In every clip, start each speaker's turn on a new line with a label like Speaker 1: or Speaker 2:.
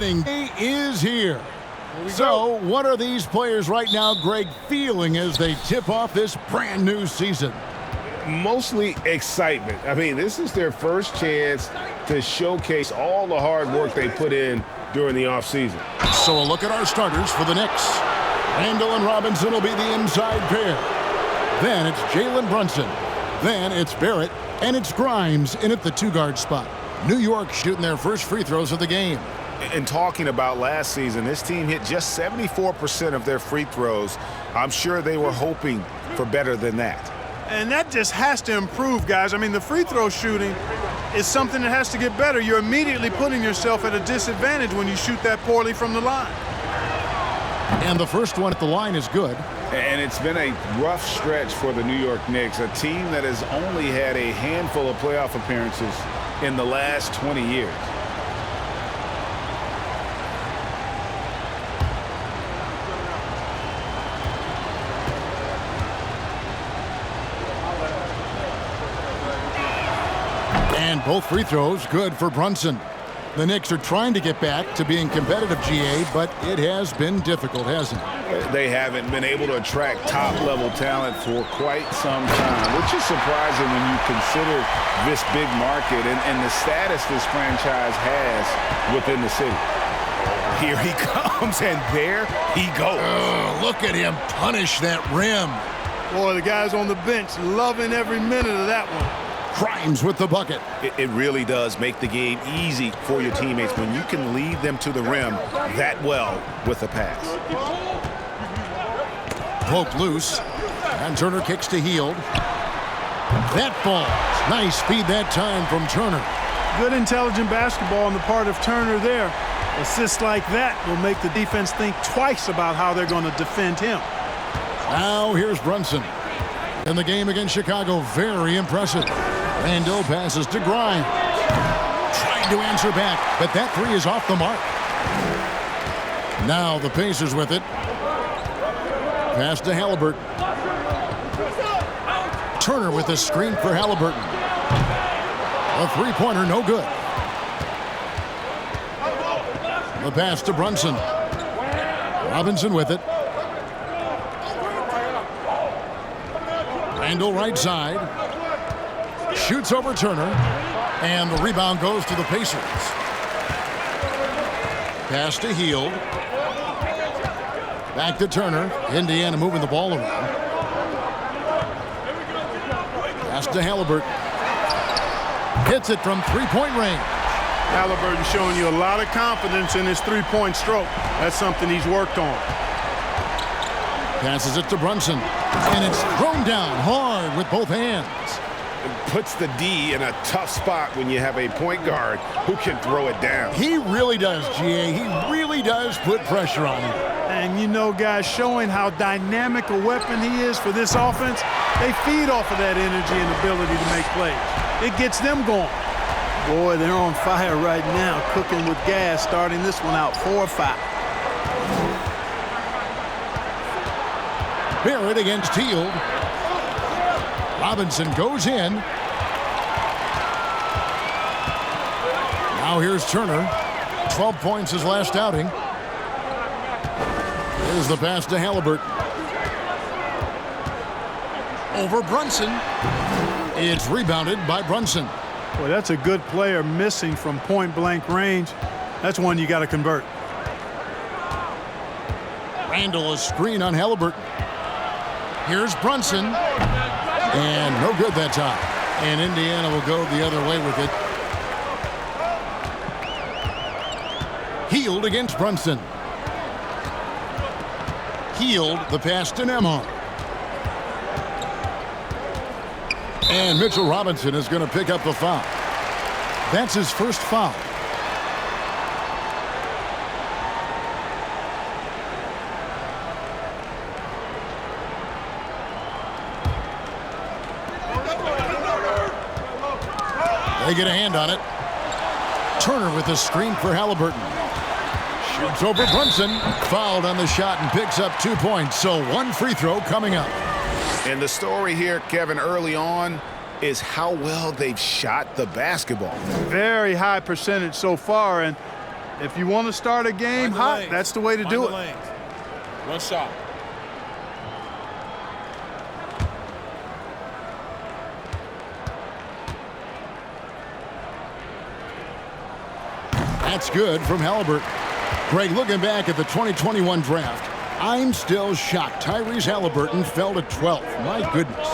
Speaker 1: Is here. So what are these players right now, Greg, feeling as they tip off this brand new season?
Speaker 2: Mostly excitement. I mean, this is their first chance to showcase all the hard work they put in during the offseason.
Speaker 1: So a look at our starters for the Knicks. Randall and Robinson will be the inside pair. Then it's Jalen Brunson. Then it's Barrett. And it's Grimes in at the two-guard spot. New York shooting their first free throws of the game.
Speaker 2: And talking about last season, this team hit just 74% of their free throws. I'm sure they were hoping for better than that.
Speaker 3: And that just has to improve, guys. I mean, the free throw shooting is something that has to get better. You're immediately putting yourself at a disadvantage when you shoot that poorly from the line.
Speaker 1: And the first one at the line is good.
Speaker 2: And it's been a rough stretch for the New York Knicks, a team that has only had a handful of playoff appearances in the last 20 years.
Speaker 1: And both free throws good for Brunson. The Knicks are trying to get back to being competitive, GA, but it has been difficult, hasn't it?
Speaker 2: They haven't been able to attract top-level talent for quite some time, which is surprising when you consider this big market and the status this franchise has within the city. Here he comes, and there he goes.
Speaker 1: Oh, look at him punish that rim.
Speaker 3: Boy, the guys on the bench loving every minute of that one.
Speaker 1: Grimes with the bucket.
Speaker 2: It really does make the game easy for your teammates when you can lead them to the rim that well with a pass.
Speaker 1: Poked loose. And Turner kicks to Hield. That falls. Nice feed that time from Turner.
Speaker 3: Good intelligent basketball on the part of Turner there. Assists like that will make the defense think twice about how they're going to defend him.
Speaker 1: Now here's Brunson. In the game against Chicago, very impressive. Randall passes to Grimes. Trying to answer back, but that three is off the mark. Now the Pacers with it. Pass to Halliburton. Turner with the screen for Halliburton. A three-pointer, no good. The pass to Brunson. Robinson with it. Randall right side. Shoots over Turner. And the rebound goes to the Pacers. Pass to Hield. Back to Turner. Indiana moving the ball around. Pass to Halliburton. Hits it from three-point range.
Speaker 3: Halliburton showing you a lot of confidence in his three-point stroke. That's something he's worked on.
Speaker 1: Passes it to Brunson. And it's thrown down hard with both hands.
Speaker 2: It puts the D in a tough spot when you have a point guard who can throw it down.
Speaker 1: He really does, GA. He really does put pressure on him.
Speaker 3: And you know, guys, showing how dynamic a weapon he is for this offense, they feed off of that energy and ability to make plays. It gets them going. Boy, they're on fire right now, cooking with gas, starting this one out 4-5.
Speaker 1: Barrett against Hield. Robinson goes in. Now here's Turner. 12 points his last outing. Here's the pass to Halliburton. Over Brunson. It's rebounded by Brunson.
Speaker 3: Boy, that's a good player missing from point-blank range. That's one you got to convert.
Speaker 1: Randall, a screen on Halliburton. Here's Brunson. And no good that time. And Indiana will go the other way with it. Hield against Brunson. Hield, the pass to Nembhard. And Mitchell Robinson is going to pick up the foul. That's his first foul. They get a hand on it. Turner with the screen for Halliburton. Shoots over Brunson. Fouled on the shot and picks up 2 points. So one free throw coming up.
Speaker 2: And the story here, Kevin, early on is how well they've shot the basketball.
Speaker 3: Very high percentage so far, and If you want to start a game hot, that's the way to do it.
Speaker 4: One shot.
Speaker 1: That's good from Halliburton. Greg, looking back at the 2021 draft, I'm still shocked Tyrese Halliburton fell to 12th. My goodness.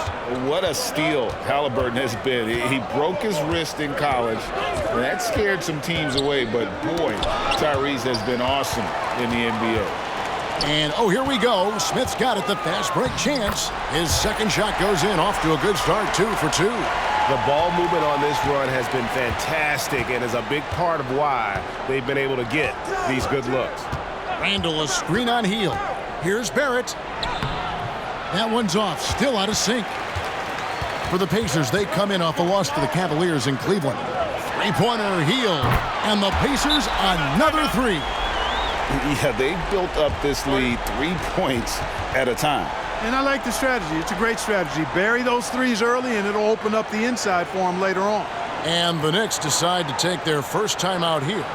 Speaker 2: What a steal Halliburton has been. He broke his wrist in college, and that scared some teams away, but boy, Tyrese has been awesome in the NBA.
Speaker 1: And, oh, here we go. Smith's got it, the fast break chance. His second shot goes in, off to a good start, 2 for 2.
Speaker 5: The ball movement on this run has been fantastic and is a big part of why they've been able to get these good looks.
Speaker 1: Randall, a screen on Heel. Here's Barrett. That one's off, still out of sync. For the Pacers, they come in off a loss to the Cavaliers in Cleveland. Three-pointer, Heel. And the Pacers, another three.
Speaker 2: Yeah, they built up this lead 3 points at a time.
Speaker 3: And I like the strategy. It's a great strategy. Bury those threes early, and it'll open up the inside for them later on.
Speaker 1: And the Knicks decide to take their first time out here.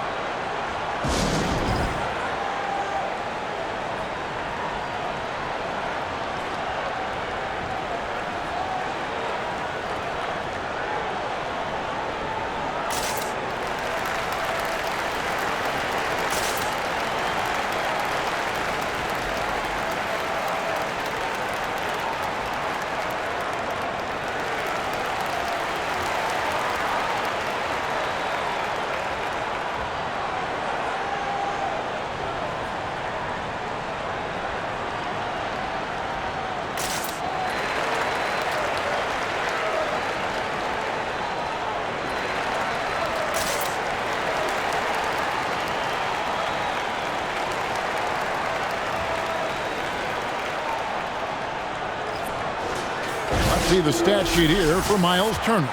Speaker 1: See the stat sheet here for Miles Turner.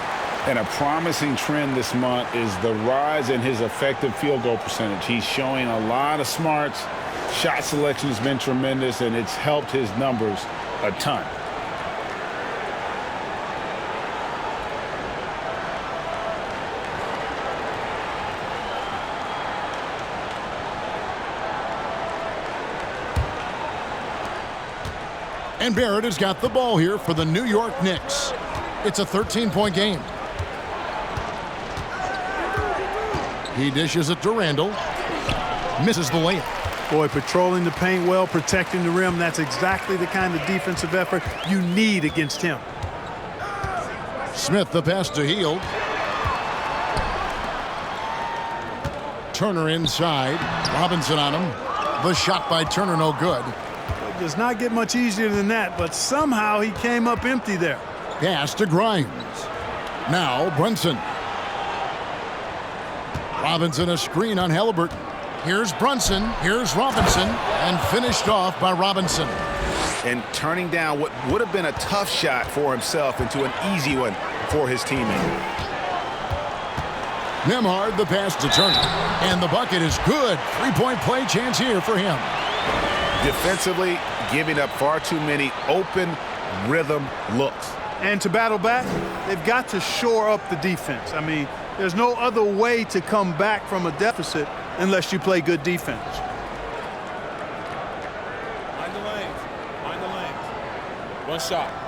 Speaker 2: And a promising trend this month is the rise in his effective field goal percentage. He's showing a lot of smarts. Shot selection has been tremendous, and it's helped his numbers a ton.
Speaker 1: And Barrett has got the ball here for the New York Knicks. It's a 13-point game. He dishes it to Randall. Misses the layup.
Speaker 3: Boy, patrolling the paint well, protecting the rim. That's exactly the kind of defensive effort you need against him.
Speaker 1: Smith, the pass to Heel. Turner inside. Robinson on him. The shot by Turner, no good.
Speaker 3: It does not get much easier than that, but somehow he came up empty there.
Speaker 1: Pass to Grimes. Now Brunson. Robinson, a screen on Halliburton. Here's Brunson, here's Robinson, and finished off by Robinson.
Speaker 5: And turning down what would have been a tough shot for himself into an easy one for his teammate.
Speaker 1: Nembhard, the pass to Turner. And the bucket is good. Three-point play chance here for him.
Speaker 5: Defensively, giving up far too many open rhythm looks.
Speaker 3: And to battle back, they've got to shore up the defense. I mean, there's no other way to come back from a deficit unless you play good defense.
Speaker 4: Mind the lanes. Mind the lanes. One shot.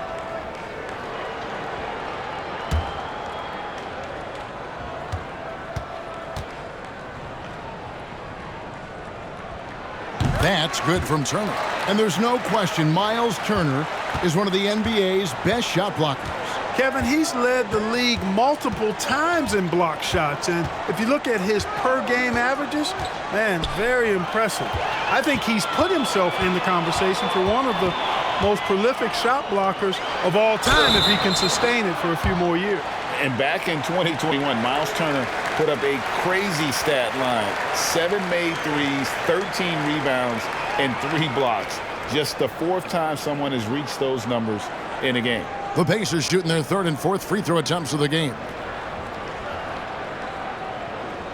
Speaker 1: That's good from Turner. And there's no question Miles Turner is one of the NBA's best shot blockers.
Speaker 3: Kevin, he's led the league multiple times in block shots. And if you look at his per-game averages, man, very impressive. I think he's put himself in the conversation for one of the most prolific shot blockers of all time if he can sustain it for a few more years.
Speaker 2: And back in 2021, Miles Turner put up a crazy stat line. 7 made threes, 13 rebounds, and 3 blocks. Just the 4th time someone has reached those numbers in a game.
Speaker 1: The Pacers shooting their 3rd and 4th free throw attempts of the game.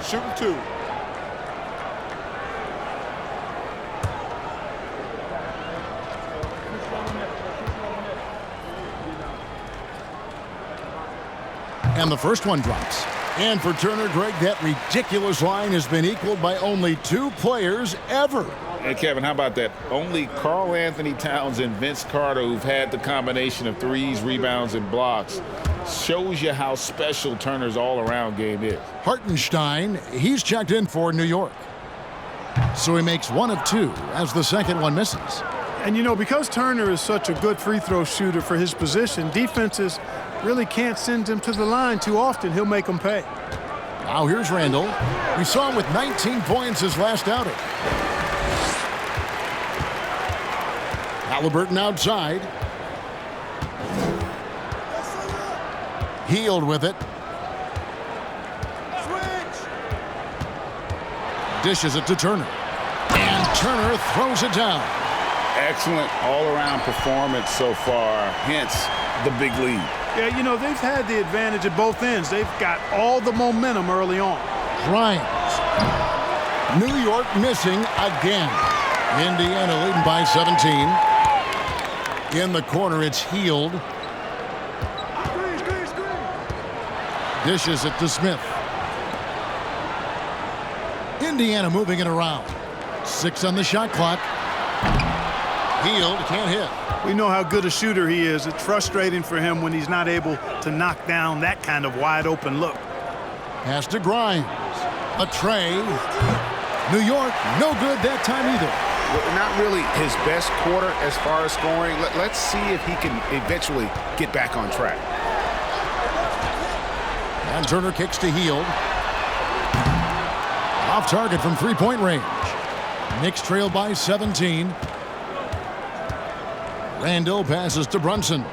Speaker 4: Shooting 2.
Speaker 1: And the first one drops. And for Turner, Greg, that ridiculous line has been equaled by only 2 players ever.
Speaker 2: And Kevin, how about that? Only Karl Anthony Towns and Vince Carter, who've had the combination of threes, rebounds, and blocks, shows you how special Turner's all-around game is.
Speaker 1: Hartenstein, he's checked in for New York. So he makes 1 of 2 as the second one misses.
Speaker 3: And, you know, because Turner is such a good free throw shooter for his position, defenses really can't send him to the line too often. He'll make them pay.
Speaker 1: Now here's Randall. We saw him with 19 points his last outing. Halliburton outside. Healed with it. Dishes it to Turner. And Turner throws it down.
Speaker 2: Excellent all-around performance so far, hence the big lead.
Speaker 3: Yeah, you know, they've had the advantage at both ends. They've got all the momentum early on.
Speaker 1: Grimes. New York missing again. Indiana leading by 17. In the corner, it's Healed. Dishes it to Smith. Indiana moving it around. 6 on the shot clock. Healed, can't hit.
Speaker 3: We know how good a shooter he is. It's frustrating for him when he's not able to knock down that kind of wide-open look.
Speaker 1: Pass to Grimes. A tray. New York, no good that time either.
Speaker 5: Not really his best quarter as far as scoring. Let's see if he can eventually get back on track.
Speaker 1: And Turner kicks to Healed. Off target from three-point range. Knicks trail by 17. Randall passes to Brunson.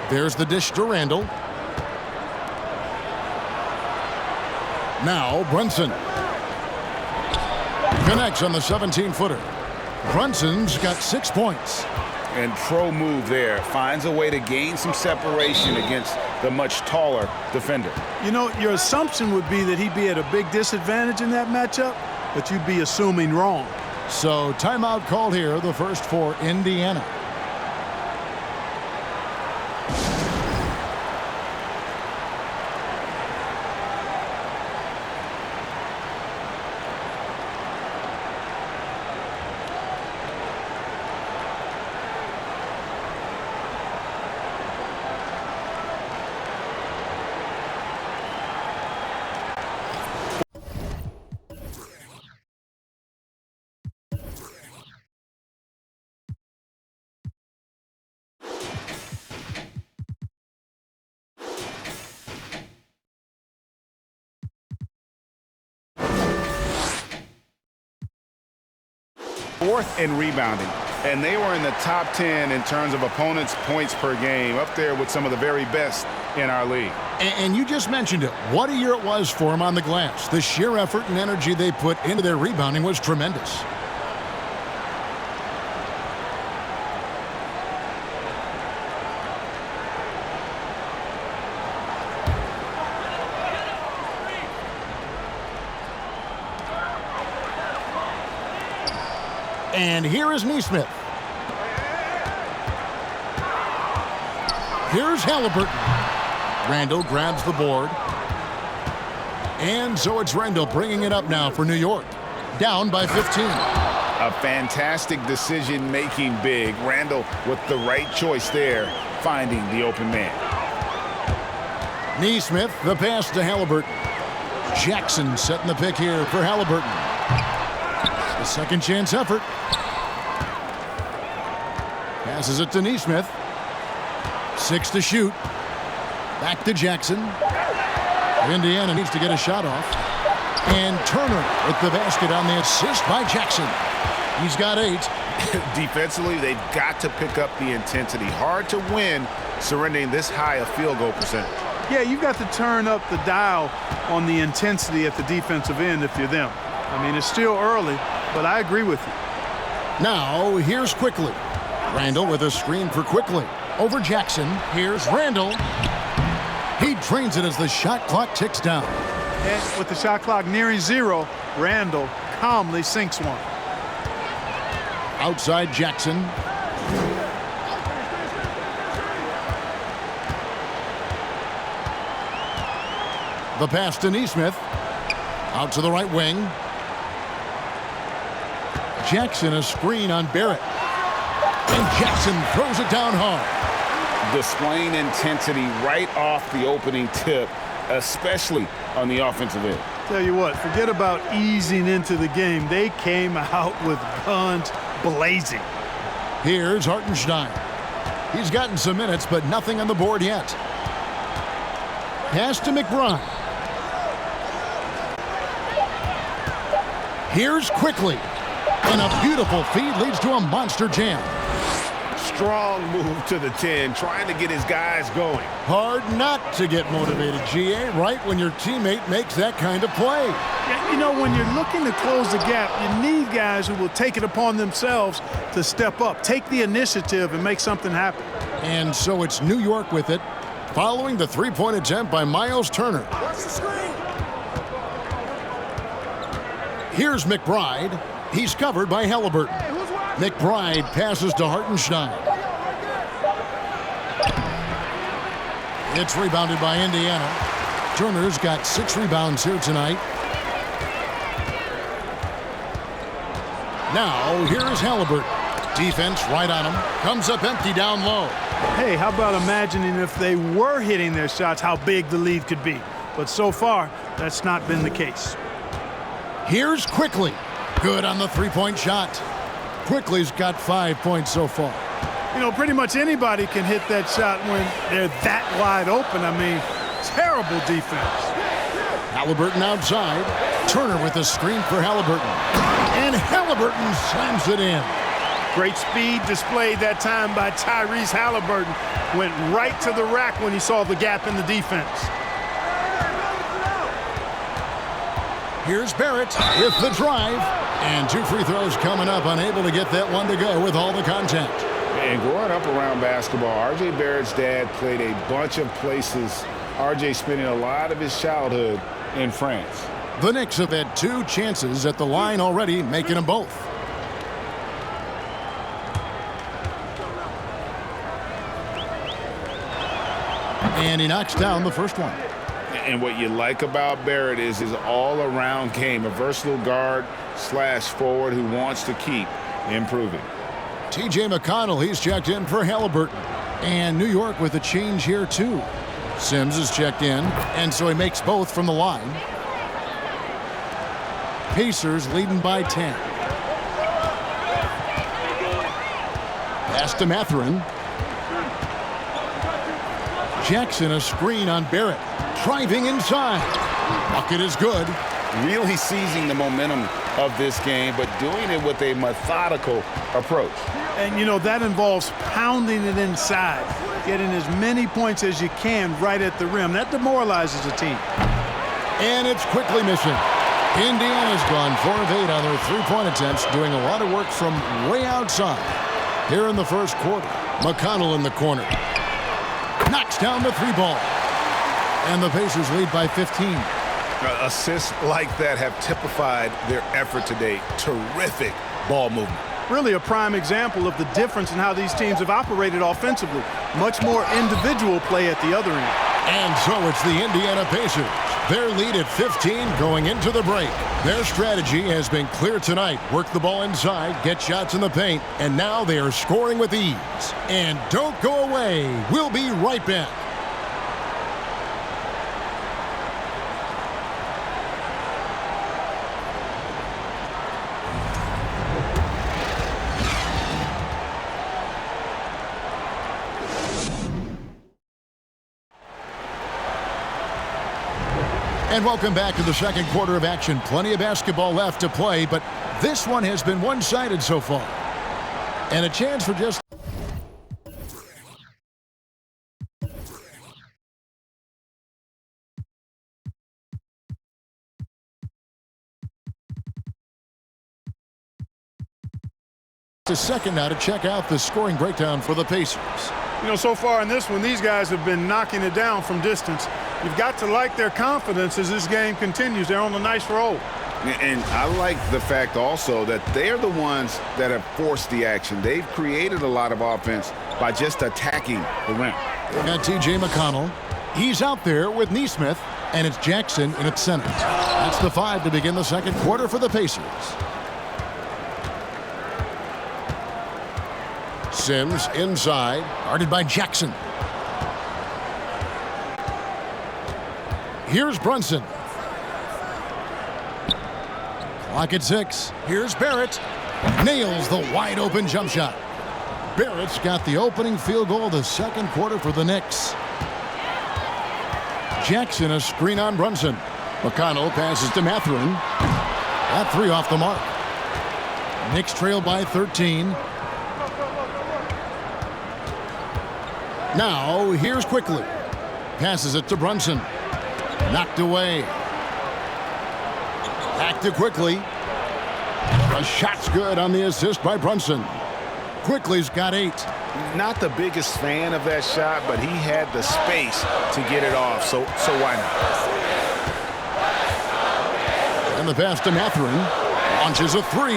Speaker 1: There's the dish to Randall. Now Brunson. Connects on the 17-footer. Brunson's got 6 points.
Speaker 2: And pro move there. Finds a way to gain some separation against the much taller defender.
Speaker 3: You know, your assumption would be that he'd be at a big disadvantage in that matchup, but you'd be assuming wrong.
Speaker 1: So timeout called here, the first for Indiana.
Speaker 2: Fourth in rebounding, and they were in the top 10 in terms of opponents' points per game, up there with some of the very best in our league.
Speaker 1: And you just mentioned it. What a year it was for them on the glass. The sheer effort and energy they put into their rebounding was tremendous. And here is Neesmith. Here's Halliburton. Randall grabs the board. And so it's Randall bringing it up now for New York. Down by 15.
Speaker 2: A fantastic decision-making big. Randall with the right choice there, finding the open man.
Speaker 1: Neesmith, the pass to Halliburton. Jackson setting the pick here for Halliburton. The second chance effort. Passes it to Neesmith. 6 to shoot. Back to Jackson. Indiana needs to get a shot off. And Turner with the basket on the assist by Jackson. He's got 8.
Speaker 5: Defensively, they've got to pick up the intensity. Hard to win surrendering this high a field goal percentage.
Speaker 3: Yeah, you've got to turn up the dial on the intensity at the defensive end if you're them. I mean, it's still early, but I agree with you.
Speaker 1: Now, here's Quickly. Randall with a screen for Quickly. Over Jackson. Here's Randall. He drains it as the shot clock ticks down.
Speaker 3: And with the shot clock nearing 0, Randall calmly sinks one.
Speaker 1: Outside Jackson. The pass to Neesmith. Out to the right wing. Jackson, a screen on Barrett. And Jackson throws it down hard.
Speaker 2: Displaying intensity right off the opening tip, especially on the offensive end.
Speaker 3: Tell you what, forget about easing into the game. They came out with guns blazing.
Speaker 1: Here's Hartenstein. He's gotten some minutes, but nothing on the board yet. Pass to McBride. Here's Quickly. And a beautiful feed leads to a monster jam.
Speaker 5: Strong move to the 10, trying to get his guys going.
Speaker 1: Hard not to get motivated, GA, right when your teammate makes that kind of play.
Speaker 3: Yeah, you know, when you're looking to close the gap, you need guys who will take it upon themselves to step up, take the initiative, and make something happen.
Speaker 1: And so it's New York with it, following the three-point attempt by Miles Turner.
Speaker 4: Watch the screen.
Speaker 1: Here's McBride. He's covered by Halliburton. McBride passes to Hartenstein. It's rebounded by Indiana. Turner's got 6 rebounds here tonight. Now, here's Halliburton. Defense right on him. Comes up empty down low.
Speaker 3: Hey, how about imagining if they were hitting their shots, how big the lead could be. But so far, that's not been the case.
Speaker 1: Here's Quickly. Good on the three-point shot. Quickly's got 5 points so far.
Speaker 3: You know, pretty much anybody can hit that shot when they're that wide open. I mean, terrible defense.
Speaker 1: Halliburton outside. Turner with a screen for Halliburton. And Halliburton slams it in.
Speaker 3: Great speed displayed that time by Tyrese Halliburton. Went right to the rack when he saw the gap in the defense.
Speaker 1: Here's Barrett with the drive. And 2 free throws coming up, unable to get that one to go with all the contact.
Speaker 2: And growing up around basketball, R.J. Barrett's dad played a bunch of places. R.J. spending a lot of his childhood in France.
Speaker 1: The Knicks have had 2 chances at the line already, making them both. And he knocks down the first one.
Speaker 2: And what you like about Barrett is his all-around game, a versatile guard / forward who wants to keep improving.
Speaker 1: T.J. McConnell, he's checked in for Halliburton. And New York with a change here, too. Sims is checked in, and so he makes both from the line. Pacers leading by 10. Pass to Mathurin. Jackson, a screen on Barrett. Driving inside. Bucket is good.
Speaker 2: Really seizing the momentum of this game, but doing it with a methodical approach.
Speaker 3: And, you know, that involves pounding it inside, getting as many points as you can right at the rim. That demoralizes a team.
Speaker 1: And it's quickly missing. Indiana's gone 4 of 8 on their three-point attempts, doing a lot of work from way outside. Here in the first quarter, McConnell in the corner. Knocks down the 3-ball. And the Pacers lead by 15.
Speaker 5: Assists like that have typified their effort today. Terrific ball movement.
Speaker 3: Really a prime example of the difference in how these teams have operated offensively. Much more individual play at the other end.
Speaker 1: And so it's the Indiana Pacers. Their lead at 15 going into the break. Their strategy has been clear tonight. Work the ball inside, get shots in the paint, and now they are scoring with ease. And don't go away. We'll be right back. And welcome back to the second quarter of action. Plenty of basketball left to play, but this one has been one-sided so far. And a chance for just a second now to check out the scoring breakdown for the Pacers.
Speaker 3: You know, so far in this one, these guys have been knocking it down from distance. You've got to like their confidence as this game continues. They're on a nice roll.
Speaker 2: And I like the fact also that they're the ones that have forced the action. They've created a lot of offense by just attacking the rim.
Speaker 1: And T.J. McConnell, he's out there with Neesmith. and it's Jackson in its center. That's the 5 to begin the second quarter for the Pacers. Sims inside, guarded by Jackson. Here's Brunson. Clock at 6. Here's Barrett. Nails the wide open jump shot. Barrett's got the opening field goal of the second quarter for the Knicks. Jackson a screen on Brunson. McConnell passes to Mathurin. That 3 off the mark. Knicks trail by 13. Now here's Quickly. Passes it to Brunson. Knocked away. Back to Quickly. A shot's good on the assist by Brunson. Quickly's got 8.
Speaker 2: Not the biggest fan of that shot, but he had the space to get it off, so why not?
Speaker 1: And the pass to Mathurin. Launches a 3.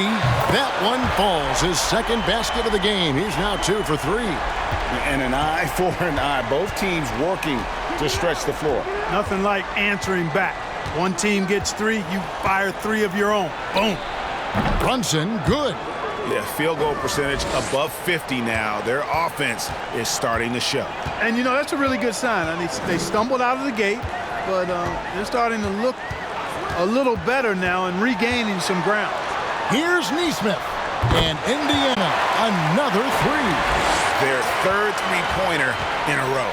Speaker 1: That one falls. His second basket of the game. He's now 2 for 3.
Speaker 2: And an eye for an eye. Both teams working to stretch the floor.
Speaker 3: Nothing like answering back. One team gets 3, you fire 3 of your own. Boom.
Speaker 1: Brunson, good.
Speaker 5: Yeah, field goal percentage above 50 now. Their offense is starting to show.
Speaker 3: And, you know, that's a really good sign. I mean, they stumbled out of the gate, but they're starting to look a little better now and regaining some ground.
Speaker 1: Here's Nesmith. And Indiana, another 3.
Speaker 5: Their third three-pointer in a row.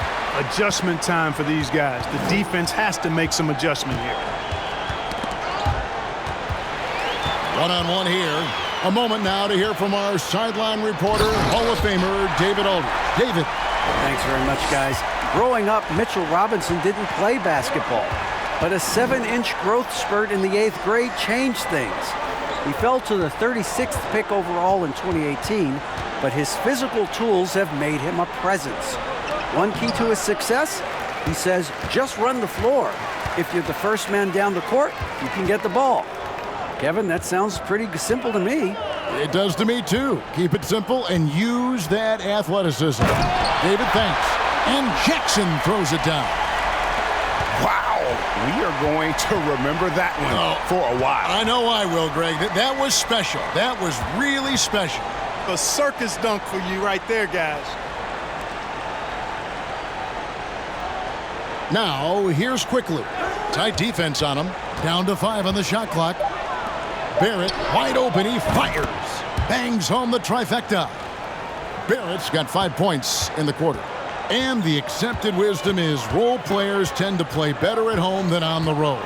Speaker 3: Adjustment time for these guys. The defense has to make some adjustment here.
Speaker 1: One-on-one here. A moment now to hear from our sideline reporter, Hall of Famer David Aldridge. David.
Speaker 6: Thanks very much, guys. Growing up, Mitchell Robinson didn't play basketball, but a 7-inch growth spurt in the 8th grade changed things. He fell to the 36th pick overall in 2018, but his physical tools have made him a presence. One key to his success, he says, just run the floor. If you're the first man down the court, you can get the ball. Kevin, that sounds pretty simple to me.
Speaker 1: It does to me, too. Keep it simple and use that athleticism. David, thanks. And Jackson throws it down.
Speaker 5: Wow, we are going to remember that one for a while.
Speaker 1: I know I will, Greg. That was special. That was really special.
Speaker 3: A circus dunk for you right there, guys.
Speaker 1: Now, here's Quickly. Tight defense on him. Down to 5 on the shot clock. Barrett, wide open, he fires. Bangs home the trifecta. Barrett's got 5 points in the quarter. And the accepted wisdom is role players tend to play better at home than on the road.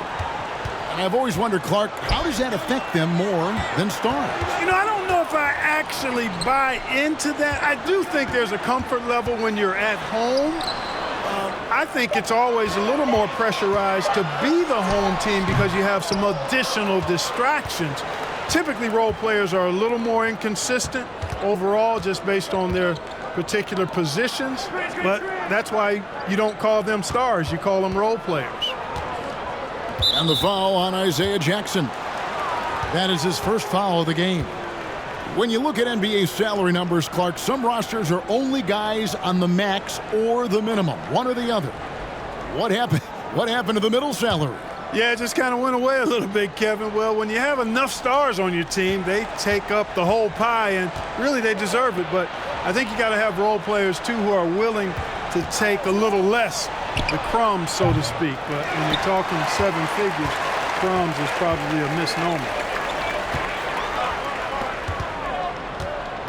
Speaker 1: And I've always wondered, Clark, how does that affect them more than stars?
Speaker 3: You know, I don't know if I actually buy into that. I do think there's a comfort level when you're at home. I think it's always a little more pressurized to be the home team because you have some additional distractions. Typically, role players are a little more inconsistent overall just based on their particular positions, but that's why you don't call them stars. You call them role players.
Speaker 1: And the foul on Isaiah Jackson. That is his first foul of the game. When you look at NBA salary numbers, Clark, some rosters are only guys on the max or the minimum, one or the other. What happened to the middle salary?
Speaker 3: Yeah, it just kind of went away a little bit, Kevin. Well, when you have enough stars on your team, they take up the whole pie, and really they deserve it. But I think you got to have role players, too, who are willing to take a little less, the crumbs, so to speak. But when you're talking 7 figures, crumbs is probably a misnomer.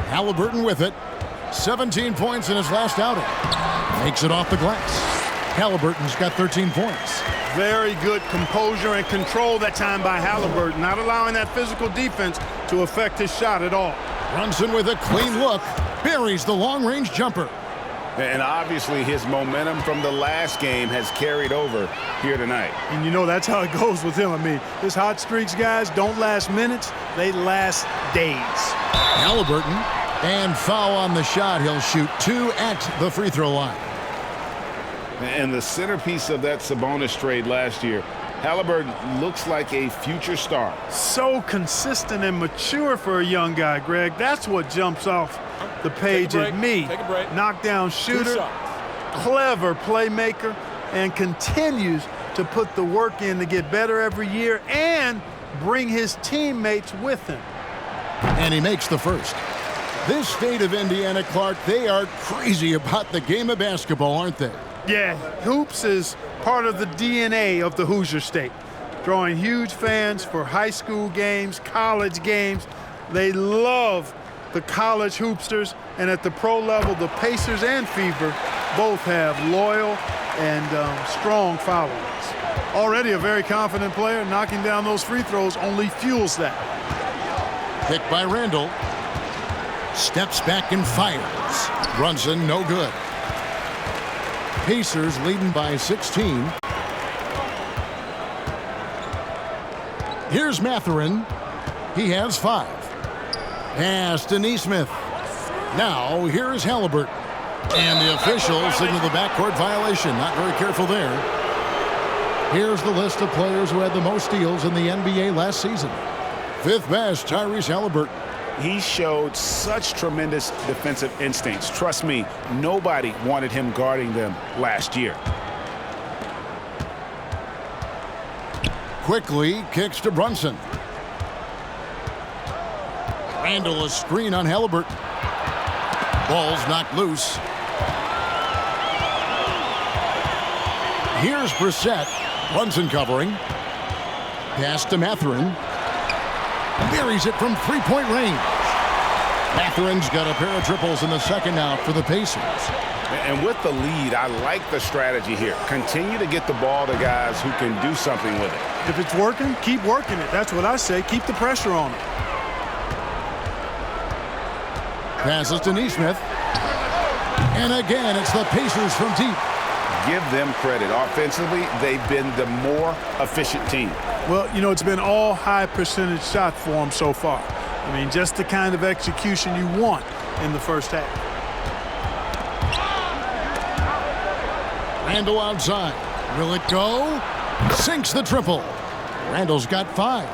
Speaker 1: Halliburton with it. 17 points in his last outing. Makes it off the glass. Halliburton's got 13 points.
Speaker 3: Very good composure and control that time by Halliburton, not allowing that physical defense to affect his shot at all.
Speaker 1: Brunson with a clean look. Buries the long-range jumper.
Speaker 2: And obviously his momentum from the last game has carried over here tonight.
Speaker 3: And you know that's how it goes with him. I mean, his hot streaks, guys, don't last minutes. They last days.
Speaker 1: Halliburton. And foul on the shot. He'll shoot 2 at the free throw line.
Speaker 2: And the centerpiece of that Sabonis trade last year, Halliburton looks like a future star.
Speaker 3: So consistent and mature for a young guy, Greg. That's what jumps off the page at me.
Speaker 4: Take a break.
Speaker 3: Knockdown shooter, clever playmaker, and continues to put the work in to get better every year and bring his teammates with him.
Speaker 1: And he makes the first. This state of Indiana, Clark, they are crazy about the game of basketball, aren't they?
Speaker 3: Yeah, hoops is part of the DNA of the Hoosier State, drawing huge fans for high school games, college games. They love the college hoopsters, and at the pro level, the Pacers and Fever both have loyal and strong followings. Already a very confident player, knocking down those free throws only fuels that.
Speaker 1: Picked by Randall. Steps back and fires. Brunson, no good. Pacers leading by 16. Here's Mathurin. He has 5. Pass to Neesmith. Now here's Halliburton. And the officials signal the backcourt violation. Not very careful there. Here's the list of players who had the most steals in the NBA last season. 5th best, Tyrese Halliburton.
Speaker 2: He showed such tremendous defensive instincts. Trust me, nobody wanted him guarding them last year.
Speaker 1: Quickly kicks to Brunson. Randall a screen on Halliburton. Ball's knocked loose. Here's Brissett. Brunson covering. Pass to Mathurin. Buries it from three-point range. Mathurin's got a pair of triples in the second out for the Pacers.
Speaker 2: And with the lead, I like the strategy here. Continue to get the ball to guys who can do something with it.
Speaker 3: If it's working, keep working it. That's what I say. Keep the pressure on it.
Speaker 1: Passes to Neesmith. And again, it's the Pacers from deep.
Speaker 2: Give them credit. Offensively, they've been the more efficient team.
Speaker 3: Well, you know, it's been all high percentage shots for them so far. I mean, just the kind of execution you want in the first half.
Speaker 1: Randall outside. Will it go? Sinks the triple. Randall's got 5.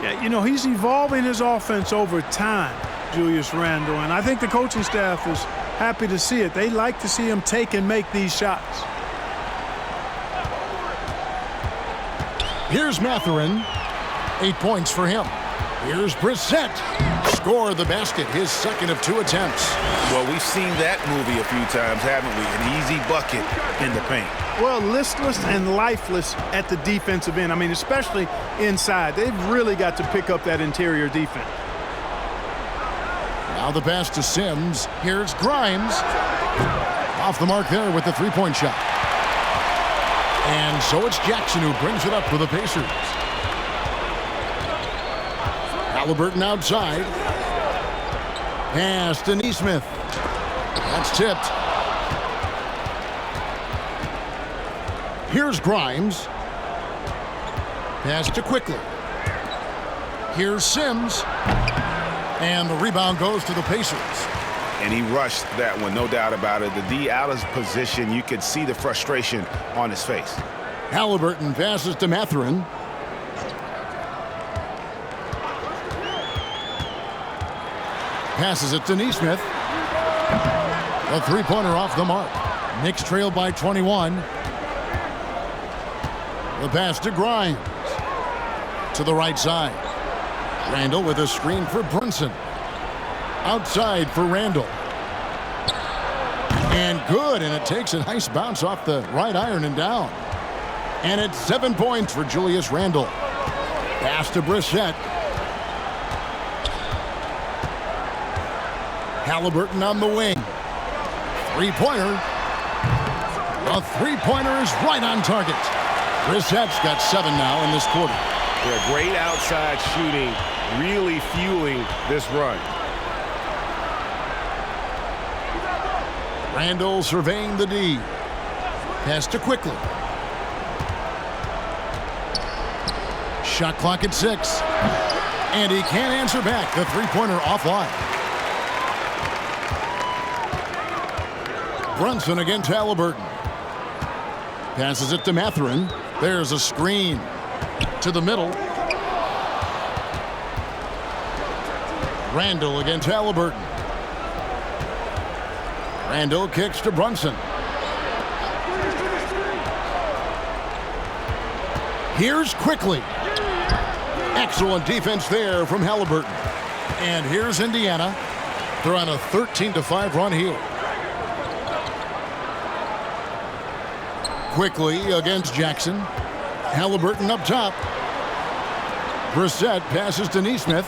Speaker 3: Yeah, you know, he's evolving his offense over time, Julius Randle, and I think the coaching staff is happy to see it. They like to see him take and make these shots.
Speaker 1: Here's Mathurin. 8 points for him. Here's Brissett. Score the basket, his second of 2 attempts.
Speaker 2: Well, we've seen that movie a few times, haven't we? An easy bucket in the paint.
Speaker 3: Well, listless and lifeless at the defensive end. I mean, especially inside. They've really got to pick up that interior defense.
Speaker 1: Now the pass to Sims. Here's Grimes. Off the mark there with the three-point shot. And so it's Jackson who brings it up for the Pacers. Halliburton outside. Pass to Neesmith. That's tipped. Here's Grimes. Pass to Quickly. Here's Sims. And the rebound goes to the Pacers.
Speaker 2: And he rushed that one, no doubt about it. The D out of position, you could see the frustration on his face.
Speaker 1: Halliburton passes to Mathurin. Passes it to Neesmith. A three-pointer off the mark. Knicks trail by 21. The pass to Grimes. To the right side. Randall with a screen for Brunson. Outside for Randall. And good, and it takes a nice bounce off the right iron and down. And it's 7 points for Julius Randall. Pass to Brissett. Halliburton on the wing. Three-pointer. A three-pointer is right on target. Brissett's got 7 now in this quarter.
Speaker 5: They're great outside shooting, really fueling this run.
Speaker 1: Randall surveying the D. Pass to Quickly. Shot clock at 6. And he can't answer back. The three-pointer offline. Brunson against Halliburton. Passes it to Mathurin. There's a screen. To the middle. Randall against Halliburton. Randall kicks to Brunson. Here's Quickly. Excellent defense there from Halliburton. And here's Indiana. They're on a 13-5 run here. Quickly against Jackson. Halliburton up top. Brissett passes to Neesmith.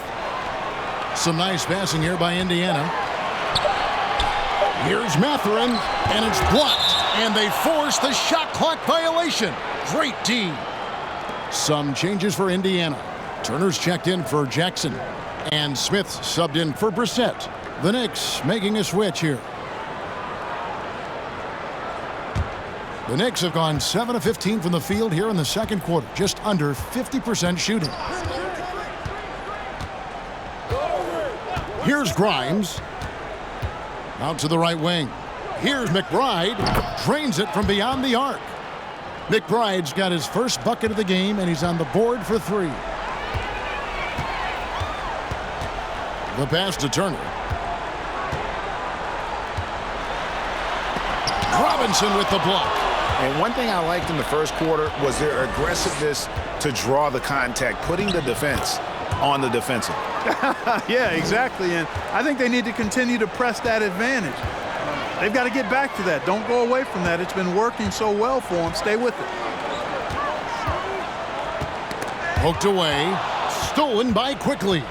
Speaker 1: Some nice passing here by Indiana. Here's Mathurin, and it's blocked. And they force the shot clock violation. Great D. Some changes for Indiana. Turner's checked in for Jackson. And Smith subbed in for Brissett. The Knicks making a switch here. The Knicks have gone 7 of 15 from the field here in the second quarter. Just under 50% shooting. Here's Grimes. Out to the right wing. Here's McBride. Drains it from beyond the arc. McBride's got his first bucket of the game, and he's on the board for 3. The pass to Turner. Robinson with the block.
Speaker 2: And one thing I liked in the first quarter was their aggressiveness to draw the contact, putting the defense on the defensive.
Speaker 3: Yeah, exactly. And I think they need to continue to press that advantage. They've got to get back to that. Don't go away from that. It's been working so well for them. Stay with it.
Speaker 1: Poked away. Stolen by Quickly.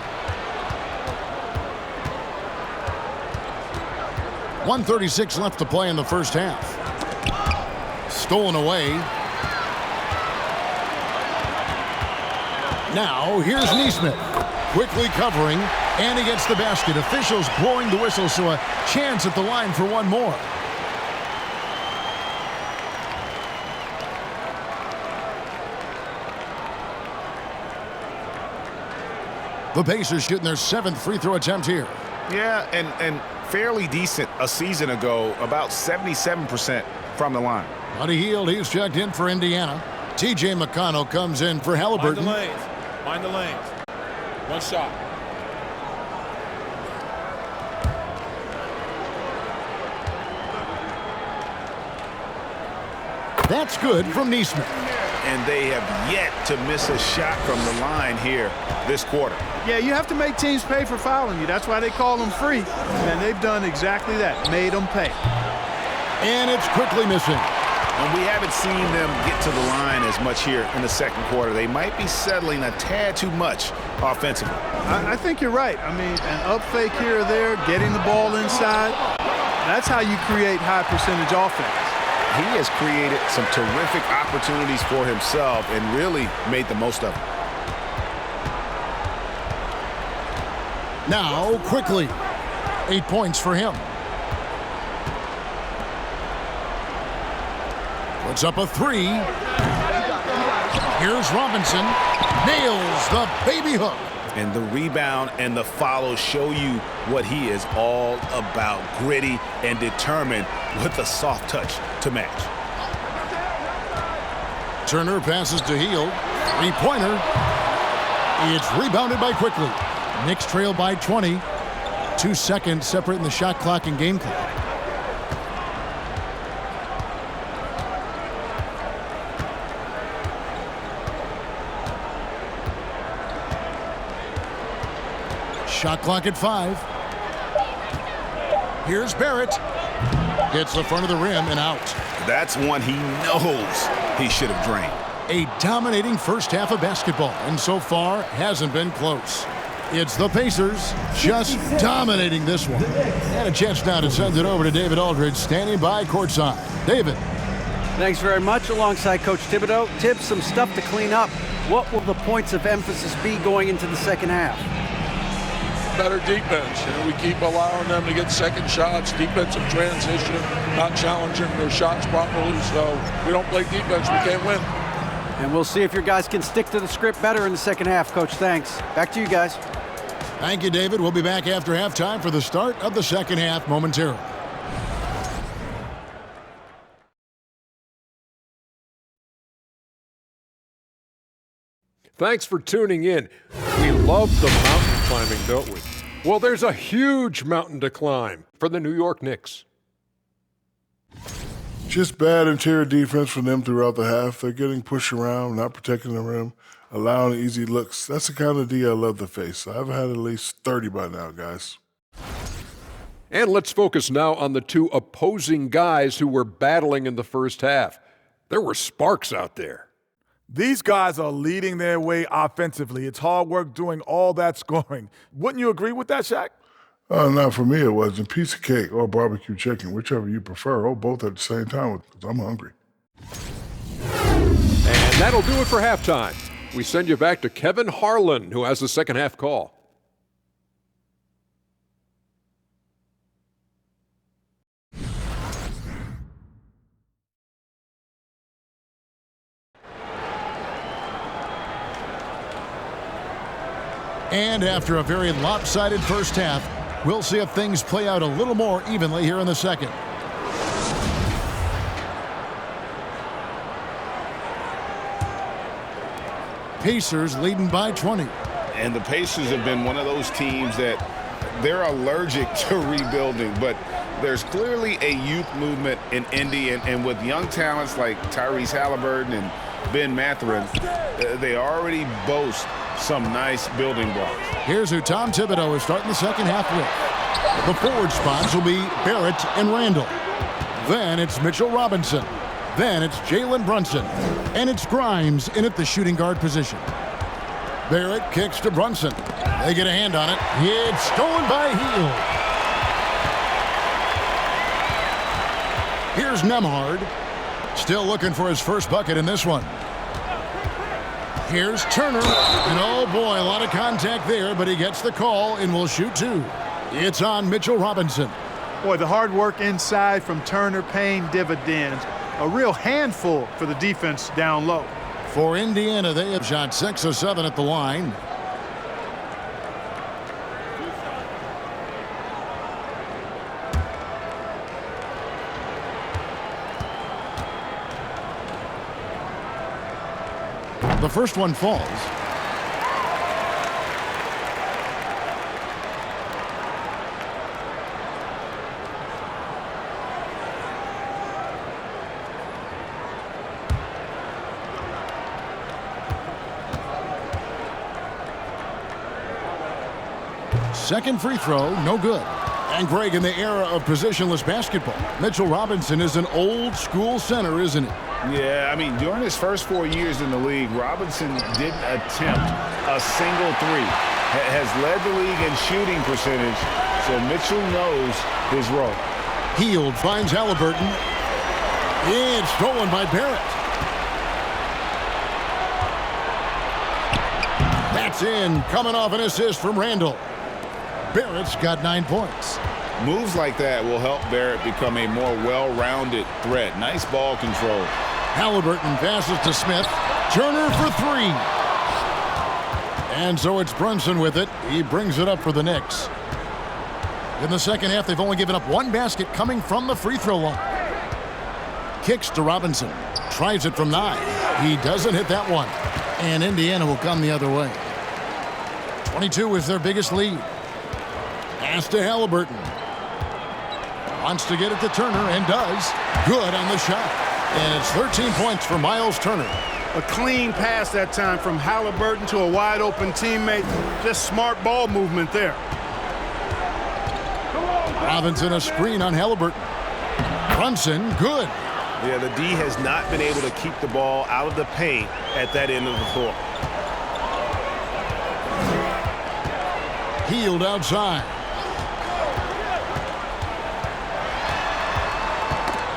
Speaker 1: 1:36 left to play in the first half. Stolen away. Now here's Neesmith. Quickly covering, and he gets the basket. Officials blowing the whistle, so a chance at the line for one more. The Pacers shooting their 7th free throw attempt here.
Speaker 2: Yeah, and fairly decent a season ago, about 77% from the line.
Speaker 1: Buddy Hield, he's checked in for Indiana. T.J. McConnell comes in for Halliburton.
Speaker 4: Mind the lanes. Mind the lanes. One shot.
Speaker 1: That's good from Neesmith.
Speaker 2: And they have yet to miss a shot from the line here this quarter.
Speaker 3: Yeah, you have to make teams pay for fouling you. That's why they call them free. And they've done exactly that, made them pay.
Speaker 1: And it's Quickly missing.
Speaker 2: And we haven't seen them get to the line as much here in the second quarter. They might be settling a tad too much offensively.
Speaker 3: I think you're right. I mean, an up fake here or there, getting the ball inside, that's how you create high percentage offense.
Speaker 2: He has created some terrific opportunities for himself and really made the most of them.
Speaker 1: Now Quickly. 8 points for him. Puts up a 3. Here's Robinson. Nails the baby hook.
Speaker 2: And the rebound and the follow show you what he is all about. Gritty and determined with a soft touch to match.
Speaker 1: Turner passes to Hield. 3-pointer. It's rebounded by Quickly. Knicks trail by 20. 2 seconds separating the shot clock and game clock. Shot clock at 5. Here's Barrett. Hits the front of the rim and out.
Speaker 2: That's one he knows he should have drained.
Speaker 1: A dominating first half of basketball, and so far hasn't been close. It's the Pacers just dominating this one. And a chance now to send it over to David Aldridge, standing by courtside. David.
Speaker 6: Thanks very much. Alongside Coach Thibodeau. Tibbs, some stuff to clean up. What will the points of emphasis be going into the second half?
Speaker 7: Better defense. We keep allowing them to get second shots, defensive transition, not challenging their shots properly. So we don't play defense, we can't win.
Speaker 6: And we'll see if your guys can stick to the script better in the second half, Coach. Thanks. Back to you guys.
Speaker 1: Thank you, David. We'll be back after halftime for the start of the second half momentarily.
Speaker 8: Thanks for tuning in. We love the mountain climbing, don't we? Well, there's a huge mountain to climb for the New York Knicks.
Speaker 9: Just bad interior defense from them throughout the half. They're getting pushed around, not protecting the rim, allowing easy looks. That's the kind of D I love to face. I've had at least 30 by now, guys.
Speaker 8: And let's focus now on the two opposing guys who were battling in the first half. There were sparks out there.
Speaker 10: These guys are leading their way offensively. It's hard work doing all that scoring. Wouldn't you agree with that, Shaq?
Speaker 9: Not for me, it wasn't. Piece of cake or barbecue chicken, whichever you prefer, or both at the same time, because I'm hungry.
Speaker 8: And that'll do it for halftime. We send you back to Kevin Harlan, who has the second half call.
Speaker 1: And after a very lopsided first half, we'll see if things play out a little more evenly here in the second. Pacers leading by 20.
Speaker 2: And the Pacers have been one of those teams that they're allergic to rebuilding, but there's clearly a youth movement in Indy, and with young talents like Tyrese Halliburton and Ben Mathurin, they already boast some nice building blocks.
Speaker 1: Here's who Tom Thibodeau is starting the second half with. The forward spots will be Barrett and Randall. Then it's Mitchell Robinson. Then it's Jalen Brunson. And it's Grimes in at the shooting guard position. Barrett kicks to Brunson. They get a hand on it. It's stolen by Hield. Here's Nembhard. Still looking for his first bucket in this one. Here's Turner, and oh boy, a lot of contact there, but he gets the call and will shoot two. It's on Mitchell Robinson.
Speaker 3: Boy, the hard work inside from Turner paying dividends. A real handful for the defense down low.
Speaker 1: For Indiana, they have shot 6 of 7 at the line. The first one falls. Second free throw, no good. And Greg, in the era of positionless basketball, Mitchell Robinson is an old school center, isn't he?
Speaker 2: Yeah, I mean, during his first 4 years in the league, Robinson didn't attempt a single three. Has led the league in shooting percentage, so Mitchell knows his role.
Speaker 1: Hield finds Halliburton. It's stolen by Barrett. That's in, coming off an assist from Randall. Barrett's got 9 points.
Speaker 2: Moves like that will help Barrett become a more well-rounded threat. Nice ball control.
Speaker 1: Halliburton passes to Smith. Turner for 3. And so it's Brunson with it. He brings it up for the Knicks. In the second half, they've only given up 1 basket coming from the free throw line. Kicks to Robinson. Tries it from 9. He doesn't hit that one. And Indiana will come the other way. 22 is their biggest lead. Pass to Halliburton. Wants to get it to Turner and does. Good on the shot. And it's 13 points for Miles Turner.
Speaker 3: A clean pass that time from Halliburton to a wide open teammate. Just smart ball movement there.
Speaker 1: Robinson a screen on Halliburton. Brunson, good.
Speaker 5: Yeah, the D has not been able to keep the ball out of the paint at that end of the floor.
Speaker 1: Hield outside.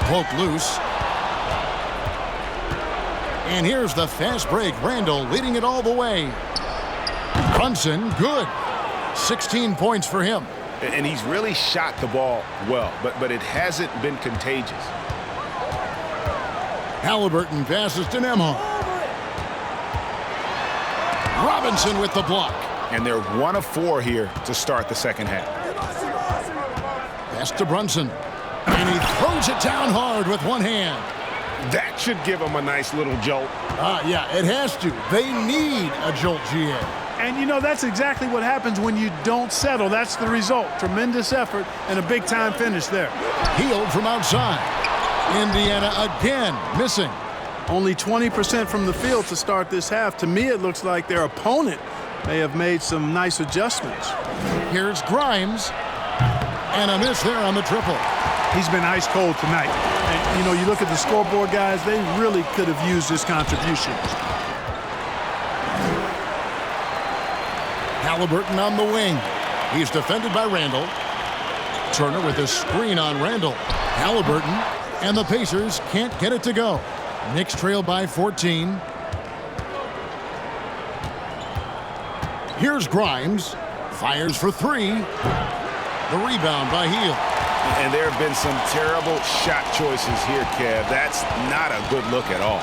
Speaker 1: Poke loose. And here's the fast break. Randall leading it all the way. Brunson, good. 16 points for him.
Speaker 5: And he's really shot the ball well, but it hasn't been contagious.
Speaker 1: Halliburton passes to Nembhard. Robinson with the block.
Speaker 5: And they're 1 of 4 here to start the second half.
Speaker 1: Pass to Brunson. And he throws it down hard with one hand.
Speaker 5: That should give them a nice little jolt.
Speaker 1: Yeah, it has to. They need a jolt, GA.
Speaker 3: And, you know, that's exactly what happens when you don't settle. That's the result. Tremendous effort and a big-time finish there.
Speaker 1: Hield from outside. Indiana again missing.
Speaker 3: Only 20% from the field to start this half. To me, it looks like their opponent may have made some nice adjustments.
Speaker 1: Here's Grimes. And a miss there on the triple.
Speaker 3: He's been ice cold tonight. And, you know, you look at the scoreboard, guys, they really could have used his contribution.
Speaker 1: Halliburton on the wing. He's defended by Randall. Turner with a screen on Randall. Halliburton, and the Pacers can't get it to go. Knicks trail by 14. Here's Grimes. Fires for three. The rebound by Hield.
Speaker 2: And there have been some terrible shot choices here, Kev. That's not a good look at all.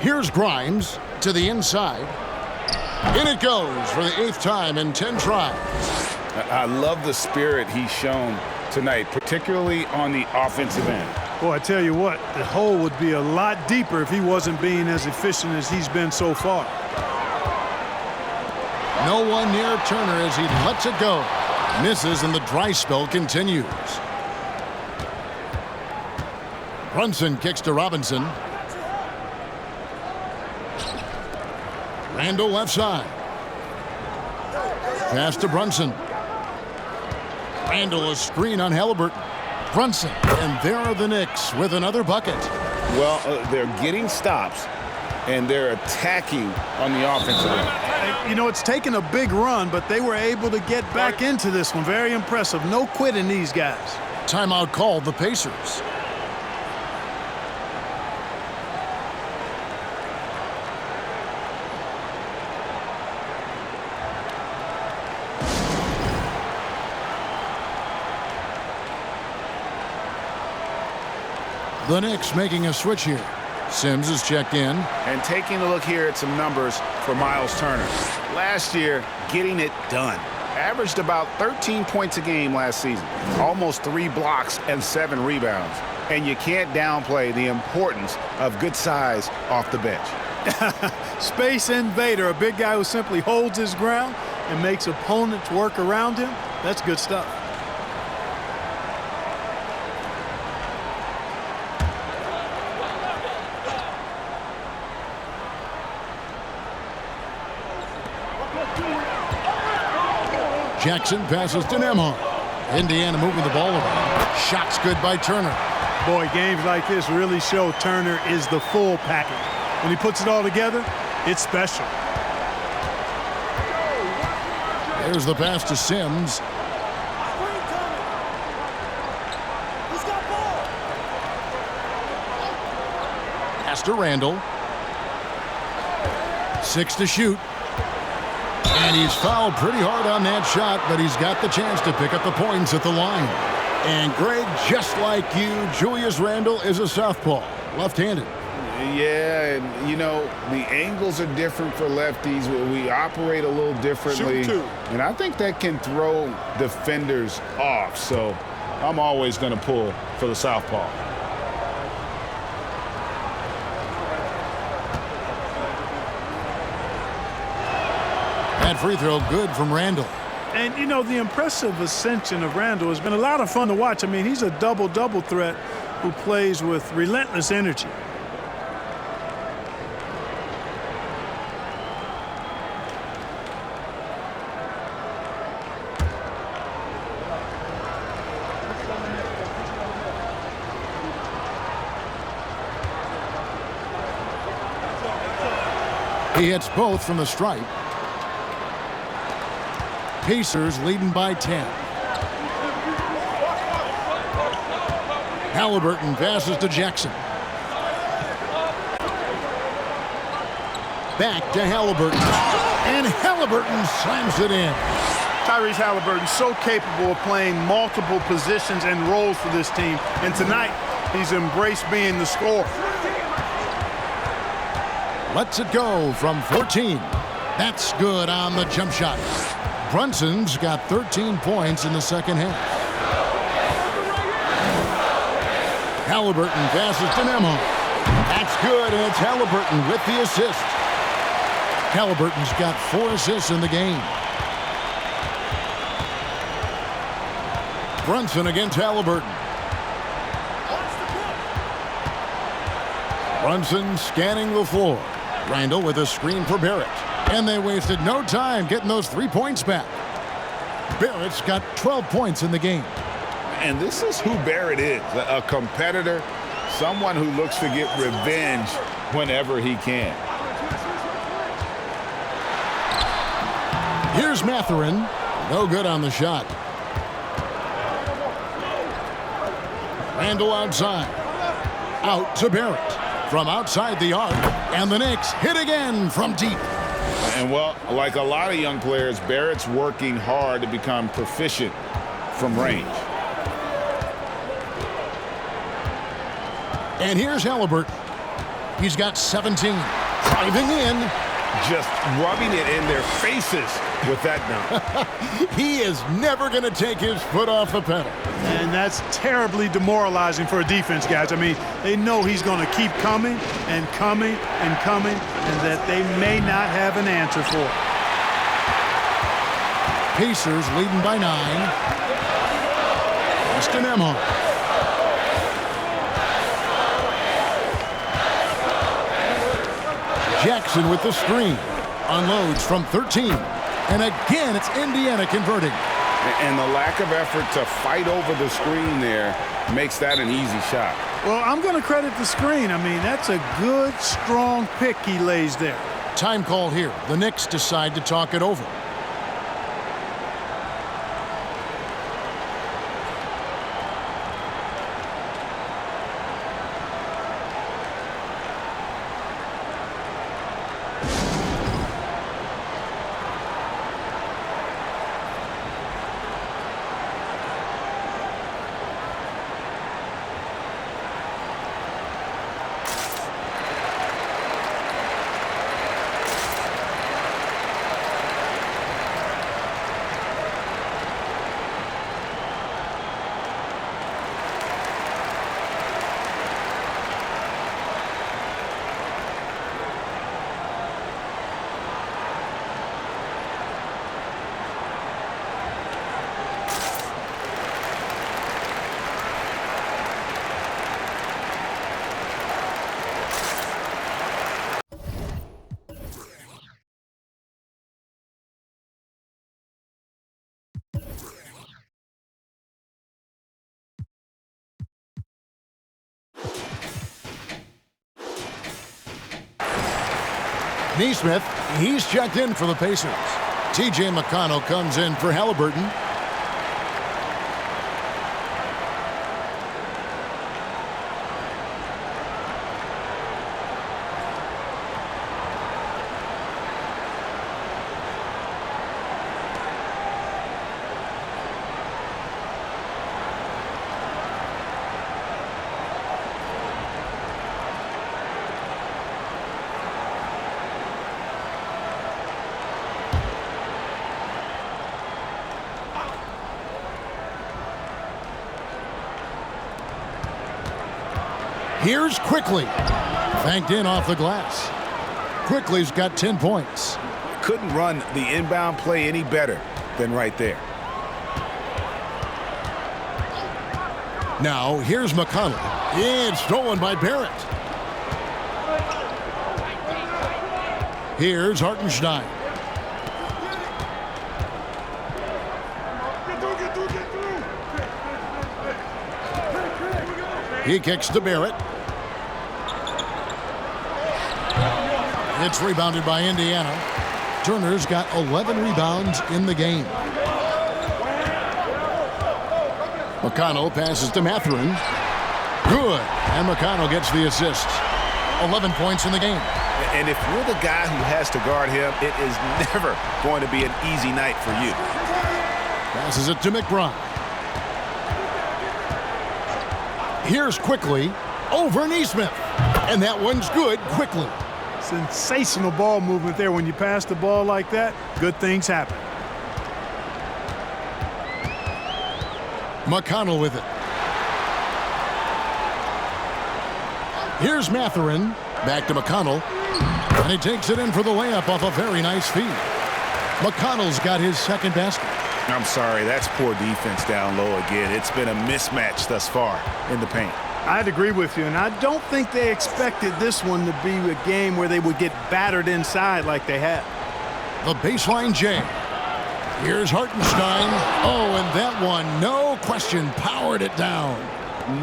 Speaker 1: Here's Grimes to the inside. In it goes for the 8th time in 10 tries.
Speaker 2: I love the spirit he's shown tonight, particularly on the offensive end.
Speaker 3: Boy, I tell you what, the hole would be a lot deeper if he wasn't being as efficient as he's been so far.
Speaker 1: No one near Turner as he lets it go. Misses and the dry spell continues. Brunson kicks to Robinson. Randall left side. Pass to Brunson. Randall a screen on Halliburton. Brunson, and there are the Knicks with another bucket.
Speaker 2: Well, they're getting stops, and they're attacking on the offensive end.
Speaker 3: You know, it's taken a big run, but they were able to get back into this one. Very impressive. No quitting these guys.
Speaker 1: Timeout called the Pacers. The Knicks making a switch here. Sims is checked in.
Speaker 2: And taking a look here at some numbers for Miles Turner. Last year, getting it done. Averaged about 13 points a game last season. Almost 3 blocks and 7 rebounds. And you can't downplay the importance of good size off the bench.
Speaker 3: Space invader, a big guy who simply holds his ground and makes opponents work around him. That's good stuff.
Speaker 1: Jackson passes to Nembhard. Indiana moving the ball around. Shots good by Turner.
Speaker 3: Boy, games like this really show Turner is the full package. When he puts it all together, it's special.
Speaker 1: There's the pass to Sims. Pass to Randall. 6 to shoot. And he's fouled pretty hard on that shot, but he's got the chance to pick up the points at the line. And Greg, just like you, Julius Randle is a southpaw, left-handed.
Speaker 2: Yeah, and you know, the angles are different for lefties. We operate a little differently. And I think that can throw defenders off. So I'm always going to pull for the southpaw.
Speaker 1: That free throw good from Randall.
Speaker 3: And, you know, the impressive ascension of Randall has been a lot of fun to watch. I mean, he's a double-double threat who plays with relentless energy.
Speaker 1: He hits both from the stripe. Pacers leading by 10. Halliburton passes to Jackson. Back to Halliburton. And Halliburton slams it in.
Speaker 3: Tyrese Halliburton so capable of playing multiple positions and roles for this team. And tonight, he's embraced being the scorer.
Speaker 1: Lets it go from 14. That's good on the jump shot. Brunson's got 13 points in the second half. Halliburton passes to Nembhard. That's good, and it's Halliburton with the assist. Halliburton's got 4 assists in the game. Brunson against Halliburton. Brunson scanning the floor. Randall with a screen for Barrett. And they wasted no time getting those 3 points back. Barrett's got 12 points in the game.
Speaker 2: And this is who Barrett is, a competitor, someone who looks to get revenge whenever he can.
Speaker 1: Here's Mathurin. No good on the shot. Randall outside. Out to Barrett. From outside the arc. And the Knicks hit again from deep.
Speaker 2: And, well, like a lot of young players, Barrett's working hard to become proficient from range.
Speaker 1: And here's Halliburton. He's got 17. Driving in.
Speaker 5: Just rubbing it in their faces with that dunk.
Speaker 1: He is never going to take his foot off the pedal.
Speaker 3: And that's terribly demoralizing for a defense, guys. I mean, they know he's going to keep coming and coming and coming, and that they may not have an answer for it.
Speaker 1: Pacers leading by 9. Weston Emma. Jackson with the screen. Unloads from 13. And again, it's Indiana converting.
Speaker 2: And the lack of effort to fight over the screen there makes that an easy shot.
Speaker 3: Well, I'm going to credit the screen. I mean, that's a good, strong pick he lays there.
Speaker 1: Time call here. The Knicks decide to talk it over. Neesmith, he's checked in for the Pacers. T.J. McConnell comes in for Halliburton. Here's Quickly. Banked in off the glass. Quickly's got 10 points.
Speaker 5: Couldn't run the inbound play any better than right there.
Speaker 1: Now, here's McConnell. It's stolen by Barrett. Here's Hartenstein. He kicks to Barrett. It's rebounded by Indiana. Turner's got 11 rebounds in the game. McConnell passes to Mathurin. Good. And McConnell gets the assist. 11 points in the game.
Speaker 5: And if you're the guy who has to guard him, it is never going to be an easy night for you.
Speaker 1: Passes it to McBride. Here's Quickly over Neesmith. And that one's good. Quickly.
Speaker 3: Sensational ball movement there. When you pass the ball like that, good things happen.
Speaker 1: McConnell with it. Here's Mathurin. Back to McConnell. And he takes it in for the layup off a very nice feed. McConnell's got his second basket.
Speaker 2: I'm sorry, that's poor defense down low again. It's been a mismatch thus far in the paint.
Speaker 3: I'd agree with you, and I don't think they expected this one to be a game where they would get battered inside like they have.
Speaker 1: The baseline J. Here's Hartenstein. Oh, and that one, no question, powered it down.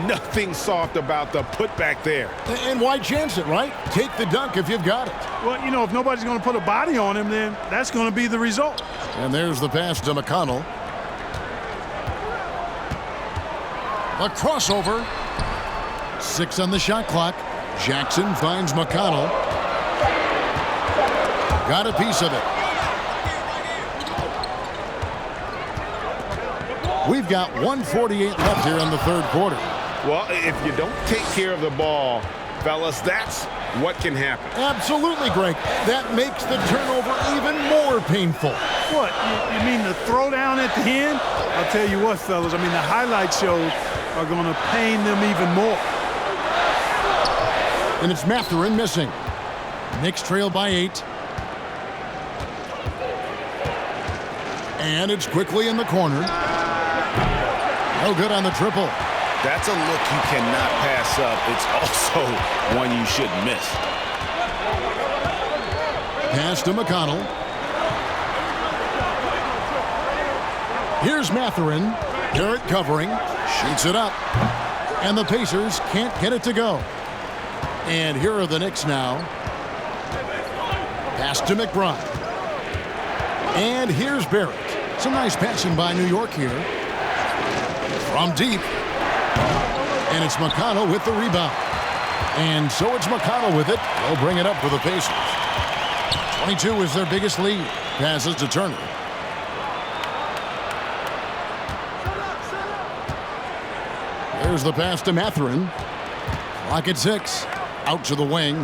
Speaker 2: Nothing soft about the putback there.
Speaker 1: And why chance it, right? Take the dunk if you've got it.
Speaker 3: Well, you know, if nobody's going to put a body on him, then that's going to be the result.
Speaker 1: And there's the pass to McConnell. A crossover. 6 on the shot clock. Jackson finds McConnell. Got a piece of it. We've got 1:48 left here in the third quarter.
Speaker 5: Well, if you don't take care of the ball, fellas, that's what can happen.
Speaker 1: Absolutely, Greg. That makes the turnover even more painful.
Speaker 3: What, you mean the throwdown at the end? I'll tell you what, fellas, I mean, the highlight shows are going to pain them even more.
Speaker 1: And it's Mathurin missing. Knicks trail by 8. And it's quickly in the corner. No good on the triple.
Speaker 2: That's a look you cannot pass up. It's also one you shouldn't miss.
Speaker 1: Pass to McConnell. Here's Mathurin. Garrett covering. Shoots it up. And the Pacers can't get it to go. And here are the Knicks now. Pass to McBride. And here's Barrett. Some nice passing by New York here. From deep. And it's McConnell with the rebound. And so it's McConnell with it. They'll bring it up for the Pacers. 22 is their biggest lead. Passes to Turner. There's the pass to Mathurin. Clock at 6. Out to the wing.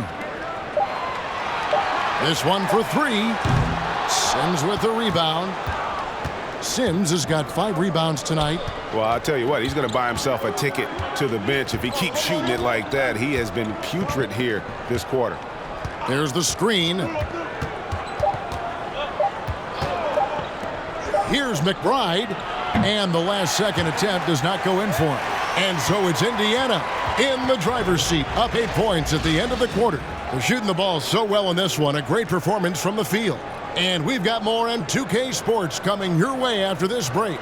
Speaker 1: This one for 3. Sims with the rebound. Sims has got 5 rebounds tonight.
Speaker 5: Well, I'll tell you what, he's going to buy himself a ticket to the bench. If he keeps shooting it like that, he has been putrid here this quarter.
Speaker 1: There's the screen. Here's McBride. And the last-second attempt does not go in for him. And so it's Indiana in the driver's seat, up 8 points at the end of the quarter. They're shooting the ball so well in this one. A great performance from the field. And we've got more on 2K Sports coming your way after this break.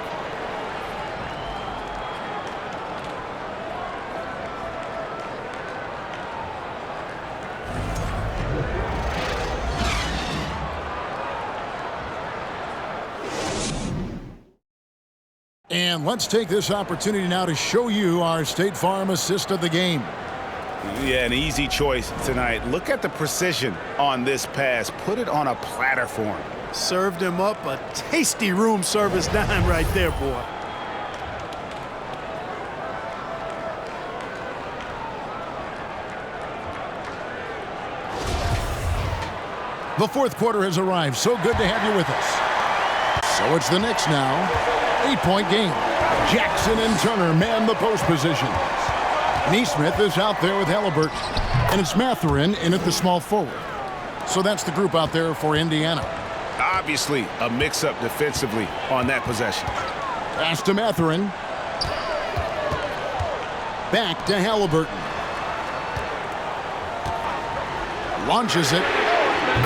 Speaker 1: And let's take this opportunity now to show you our State Farm assist of the game.
Speaker 2: Yeah, an easy choice tonight. Look at the precision on this pass. Put it on a platter for him.
Speaker 3: Served him up a tasty room service dime right there, boy.
Speaker 1: The fourth quarter has arrived. So good to have you with us. So it's the Knicks now. 8-point game. Jackson and Turner man the post positions. Neesmith is out there with Halliburton. And it's Mathurin in at the small forward. So that's the group out there for Indiana.
Speaker 5: Obviously, a mix-up defensively on that possession.
Speaker 1: Pass to Mathurin. Back to Halliburton. Launches it.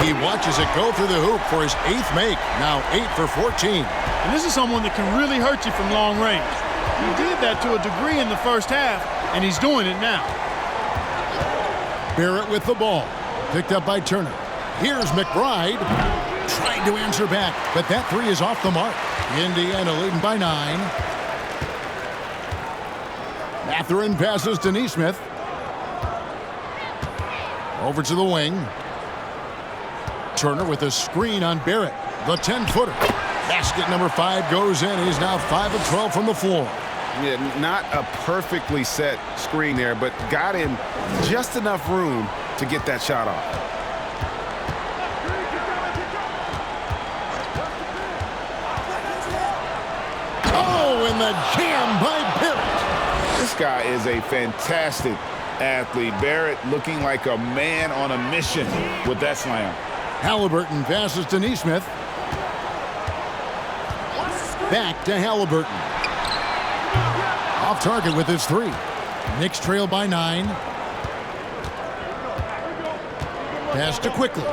Speaker 1: He watches it go through the hoop for his 8th make. Now 8 for 14.
Speaker 3: And this is someone that can really hurt you from long range. He did that to a degree in the first half, and he's doing it now.
Speaker 1: Barrett with the ball. Picked up by Turner. Here's McBride. Trying to answer back, but that 3 is off the mark. Indiana leading by 9. Mathurin passes to Neesmith. Over to the wing. Turner with a screen on Barrett. The 10-footer. Basket number 5 goes in. He's now 5 of 12 from the floor.
Speaker 5: Yeah, not a perfectly set screen there, but got in just enough room to get that shot off.
Speaker 1: Oh, and the jam by Barrett.
Speaker 2: This guy is a fantastic athlete. Barrett looking like a man on a mission with that slam.
Speaker 1: Halliburton passes to Neesmith. Back to Halliburton. Off target with his 3. Knicks trail by 9. Pass to Quickly.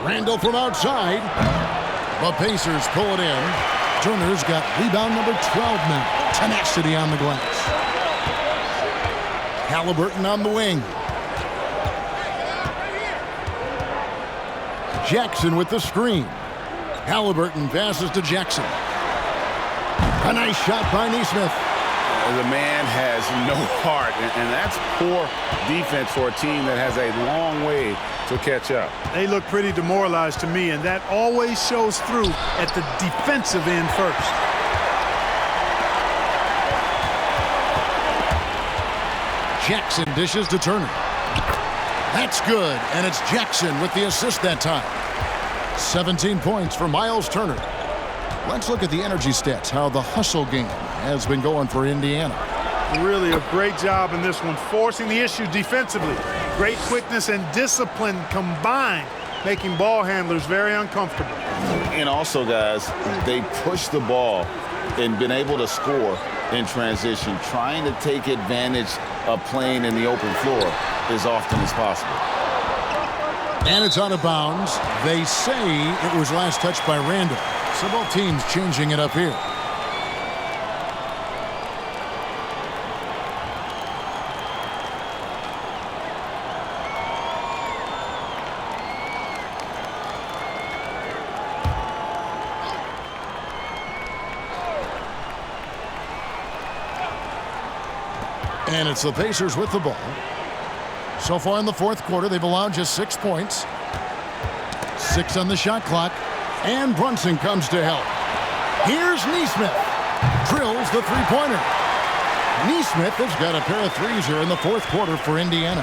Speaker 1: Randall from outside. The Pacers pull it in. Turner's got rebound number 12 now. Tenacity on the glass. Halliburton on the wing. Jackson with the screen. Halliburton passes to Jackson. A nice shot by Nesmith.
Speaker 2: The man has no heart, and that's poor defense for a team that has a long way to catch up.
Speaker 3: They look pretty demoralized to me, and that always shows through at the defensive end first.
Speaker 1: Jackson dishes to Turner. That's good, and it's Jackson with the assist that time. 17 points for Miles Turner. Let's look at the energy stats, how the hustle game has been going for Indiana.
Speaker 3: Really a great job in this one, forcing the issue defensively. Great quickness and discipline combined, making ball handlers very uncomfortable.
Speaker 2: And also, guys, they push the ball and been able to score in transition, trying to take advantage of playing in the open floor as often as possible.
Speaker 1: And it's out of bounds. They say it was last touched by Randall. So both teams changing it up here. And it's the Pacers with the ball. So far in the fourth quarter, they've allowed just 6 points. 6 on the shot clock. And Brunson comes to help. Here's Nesmith. Drills the three-pointer. Nesmith has got a pair of threes here in the fourth quarter for Indiana.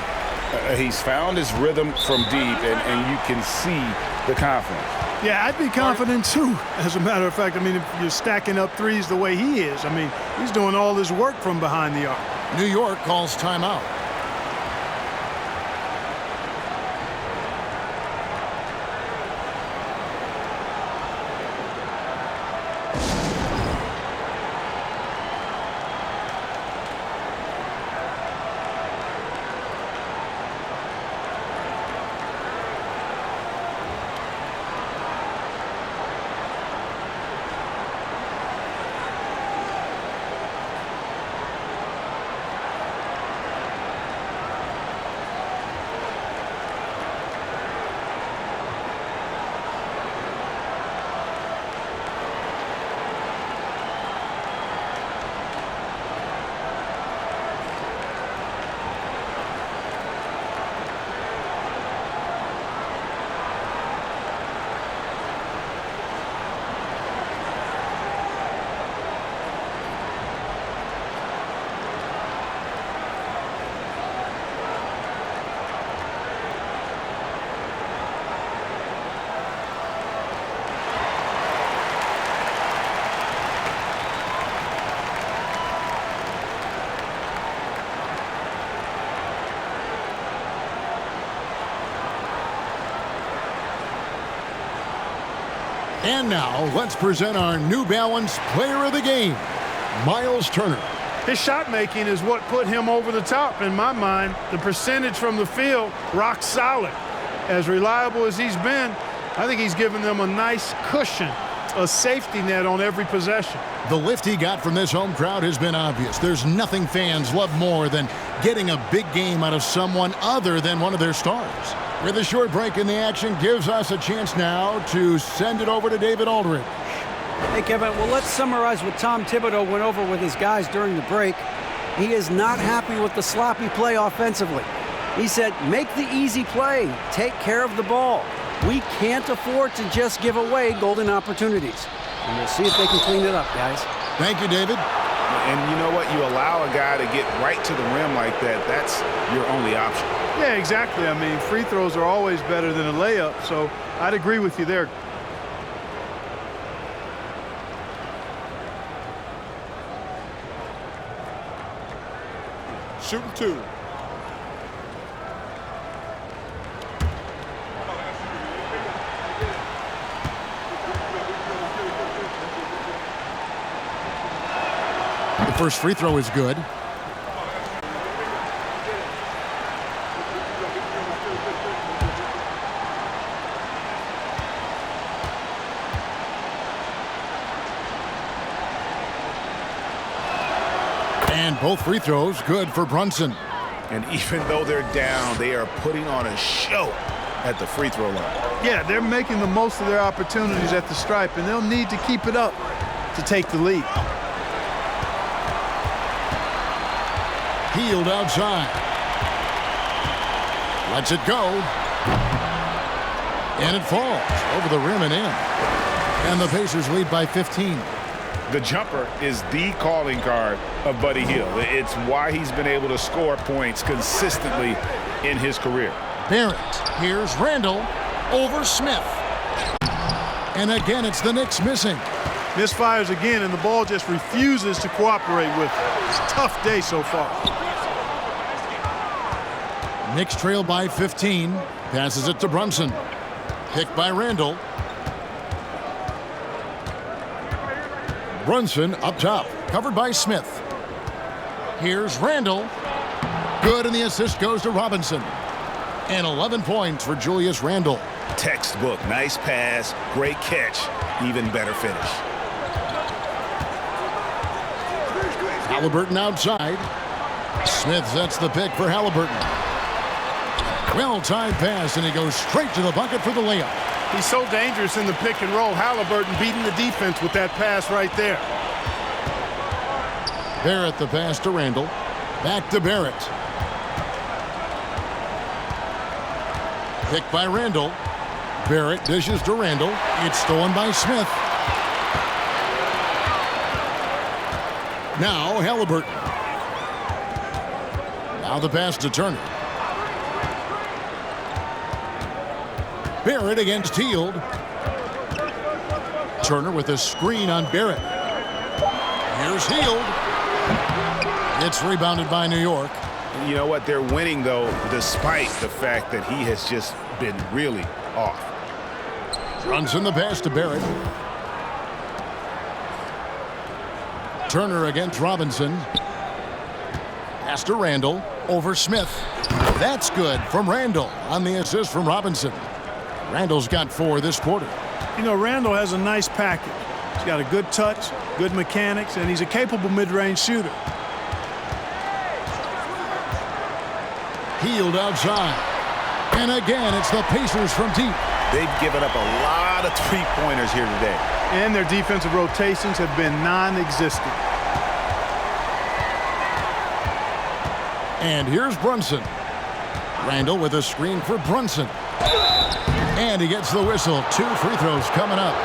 Speaker 2: He's found his rhythm from deep, and you can see the confidence.
Speaker 3: Yeah, I'd be confident too, as a matter of fact. I mean, if you're stacking up threes the way he is, I mean, he's doing all this work from behind the arc.
Speaker 1: New York calls timeout. And now, let's present our New Balance Player of the Game, Miles Turner.
Speaker 3: His shot making is what put him over the top in my mind. The percentage from the field, rock solid. As reliable as he's been, I think he's given them a nice cushion, a safety net on every possession.
Speaker 1: The lift he got from this home crowd has been obvious. There's nothing fans love more than getting a big game out of someone other than one of their stars. With a short break in the action, gives us a chance now to send it over to David Aldridge.
Speaker 6: Hey, Kevin, well, let's summarize what Tom Thibodeau went over with his guys during the break. He is not happy with the sloppy play offensively. He said, make the easy play. Take care of the ball. We can't afford to just give away golden opportunities. And we'll see if they can clean it up, guys.
Speaker 1: Thank you, David.
Speaker 2: And you know what? You allow a guy to get right to the rim like that, that's your only option.
Speaker 3: Yeah, exactly. I mean, free throws are always better than a layup, so I'd agree with you there.
Speaker 4: Shooting 2.
Speaker 1: First free throw is good. And both free throws good for Brunson.
Speaker 2: And even though they're down, they are putting on a show at the free throw line.
Speaker 3: Yeah, they're making the most of their opportunities at the stripe, and they'll need to keep it up to take the lead.
Speaker 1: Hield outside. Lets it go. And it falls over the rim and in. And the Pacers lead by 15.
Speaker 2: The jumper is the calling card of Buddy Hield. It's why he's been able to score points consistently in his career.
Speaker 1: Barrett, here's Randall over Smith. And again, it's the Knicks missing.
Speaker 3: Misfires again, and the ball just refuses to cooperate with it. It's a tough day so far.
Speaker 1: Knicks trail by 15. Passes it to Brunson. Picked by Randall. Brunson up top, covered by Smith. Here's Randall. Good, and the assist goes to Robinson. And 11 points for Julius Randle.
Speaker 2: Textbook, nice pass, great catch, even better finish.
Speaker 1: Halliburton outside. Smith sets the pick for Halliburton. Well-timed pass, and he goes straight to the bucket for the layup.
Speaker 5: He's so dangerous in the pick and roll. Halliburton beating the defense with that pass right there.
Speaker 1: Barrett the pass to Randall. Back to Barrett. Picked by Randall. Barrett dishes to Randall. It's stolen by Smith. Now Halliburton. Now the pass to Turner. Barrett against Hield. Turner with a screen on Barrett. Here's Hield. It's rebounded by New York.
Speaker 2: You know what? They're winning, though, despite the fact that he has just been really off.
Speaker 1: Brunson the pass to Barrett. Turner against Robinson. Pass to Randall over Smith. That's good from Randall on the assist from Robinson. Randall's got 4 this quarter.
Speaker 3: You know, Randall has a nice package. He's got a good touch, good mechanics, and he's a capable mid-range shooter.
Speaker 1: Hield outside. And again, it's the Pacers from deep.
Speaker 2: They've given up a lot of three-pointers here today.
Speaker 3: And their defensive rotations have been non-existent.
Speaker 1: And here's Brunson. Randall with a screen for Brunson. And he gets the whistle. 2 free throws coming up.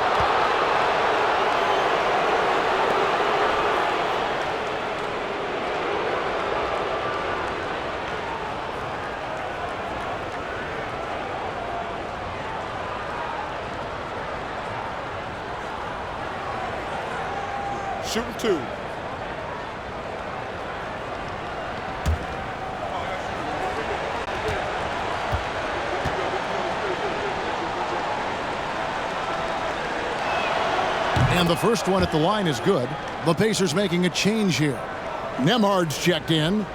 Speaker 8: Shooting 2.
Speaker 1: And the first one at the line is good. The Pacers making a change here. Nemhard's checked in.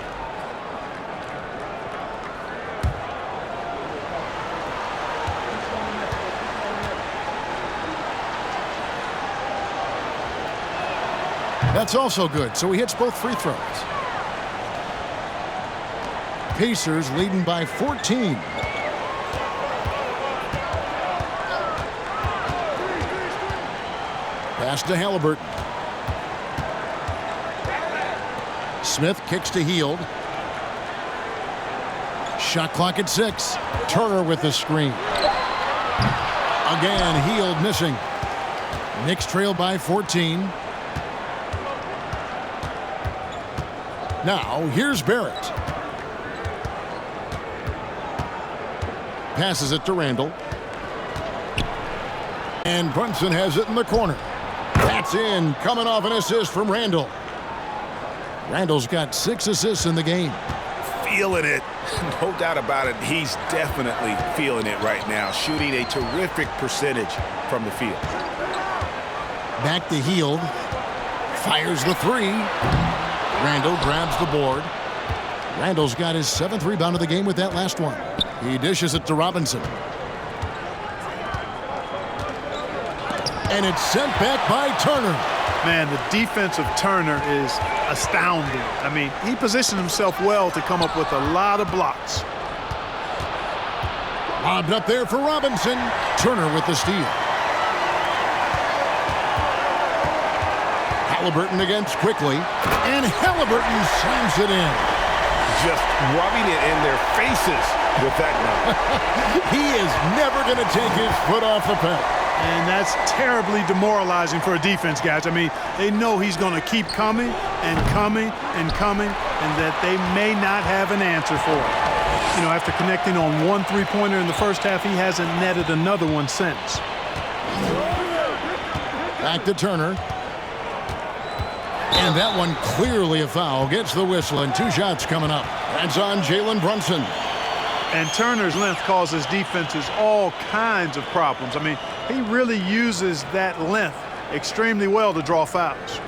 Speaker 1: That's also good, so he hits both free throws. Pacers leading by 14. Pass to Halliburton. Smith kicks to Hield. Shot clock at 6. Turner with the screen. Again, Hield missing. Knicks trail by 14. Now, here's Barrett. Passes it to Randall. And Brunson has it in the corner. That's in, coming off an assist from Randall. Randall's got 6 assists in the game.
Speaker 2: Feeling it. No doubt about it. He's definitely feeling it right now. Shooting a terrific percentage from the field.
Speaker 1: Back to Hield. Fires the 3. Randall grabs the board. Randall's got his 7th rebound of the game with that last one. He dishes it to Robinson. And it's sent back by Turner.
Speaker 3: Man, the defense of Turner is astounding. I mean, he positioned himself well to come up with a lot of blocks.
Speaker 1: Lobbed up there for Robinson. Turner with the steal. Halliburton against quickly. And Halliburton slams it in.
Speaker 5: Just rubbing it in their faces with that one.
Speaker 1: He is never going to take his foot off the pedal.
Speaker 3: And that's terribly demoralizing for a defense, guys. I mean, they know he's going to keep coming and coming and coming, and that they may not have an answer for it. You know, after connecting on 1 3-pointer in the first half, he hasn't netted another one since.
Speaker 1: Back to Turner. And that one clearly a foul. Gets the whistle, and 2 shots coming up. That's on Jalen Brunson.
Speaker 3: And Turner's length causes defenses all kinds of problems. I mean, he really uses that length extremely well to draw fouls.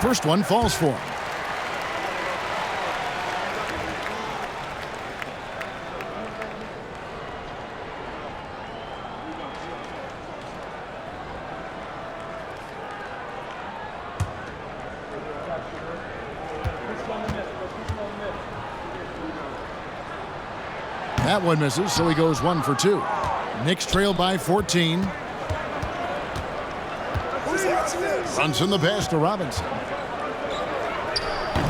Speaker 1: First one falls for him. That one misses, so he goes 1 for 2. Knicks trail by 14. Brunson the pass to Robinson.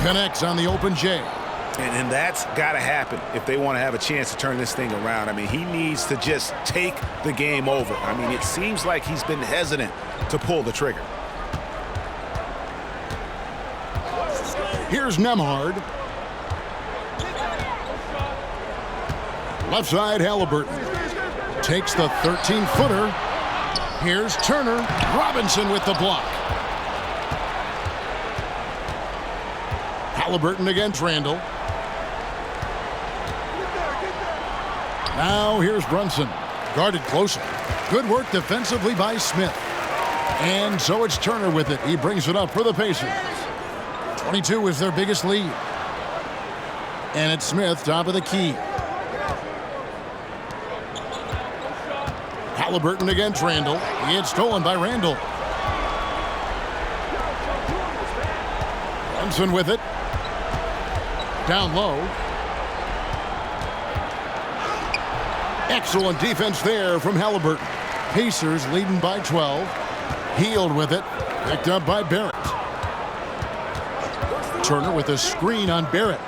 Speaker 1: Connects on the open J.
Speaker 5: And that's got to happen if they want to have a chance to turn this thing around. I mean, he needs to just take the game over. I mean, it seems like he's been hesitant to pull the trigger.
Speaker 1: Here's Nembhard. Left side, Halliburton. Takes the 13-footer. Here's Turner. Robinson with the block. Halliburton against Randall. Now here's Brunson. Guarded closer. Good work defensively by Smith. And so it's Turner with it. He brings it up for the Pacers. 22 is their biggest lead. And it's Smith, top of the key. Halliburton against Randall. He gets stolen by Randall. Brunson with it. Down low. Excellent defense there from Halliburton. Pacers leading by 12. Healed with it. Picked up by Barrett. Turner with a screen on Barrett.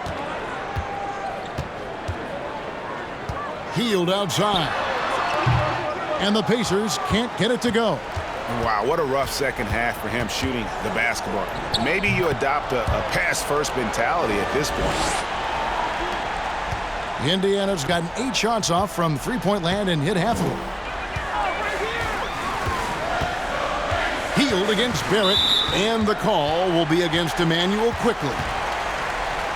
Speaker 1: Healed outside. And the Pacers can't get it to go.
Speaker 5: Wow, what a rough second half for him shooting the basketball. Maybe you adopt a pass-first mentality at this point.
Speaker 1: Indiana's gotten 8 shots off from three-point land and hit half of them. Healed against Barrett, and the call will be against Emmanuel quickly.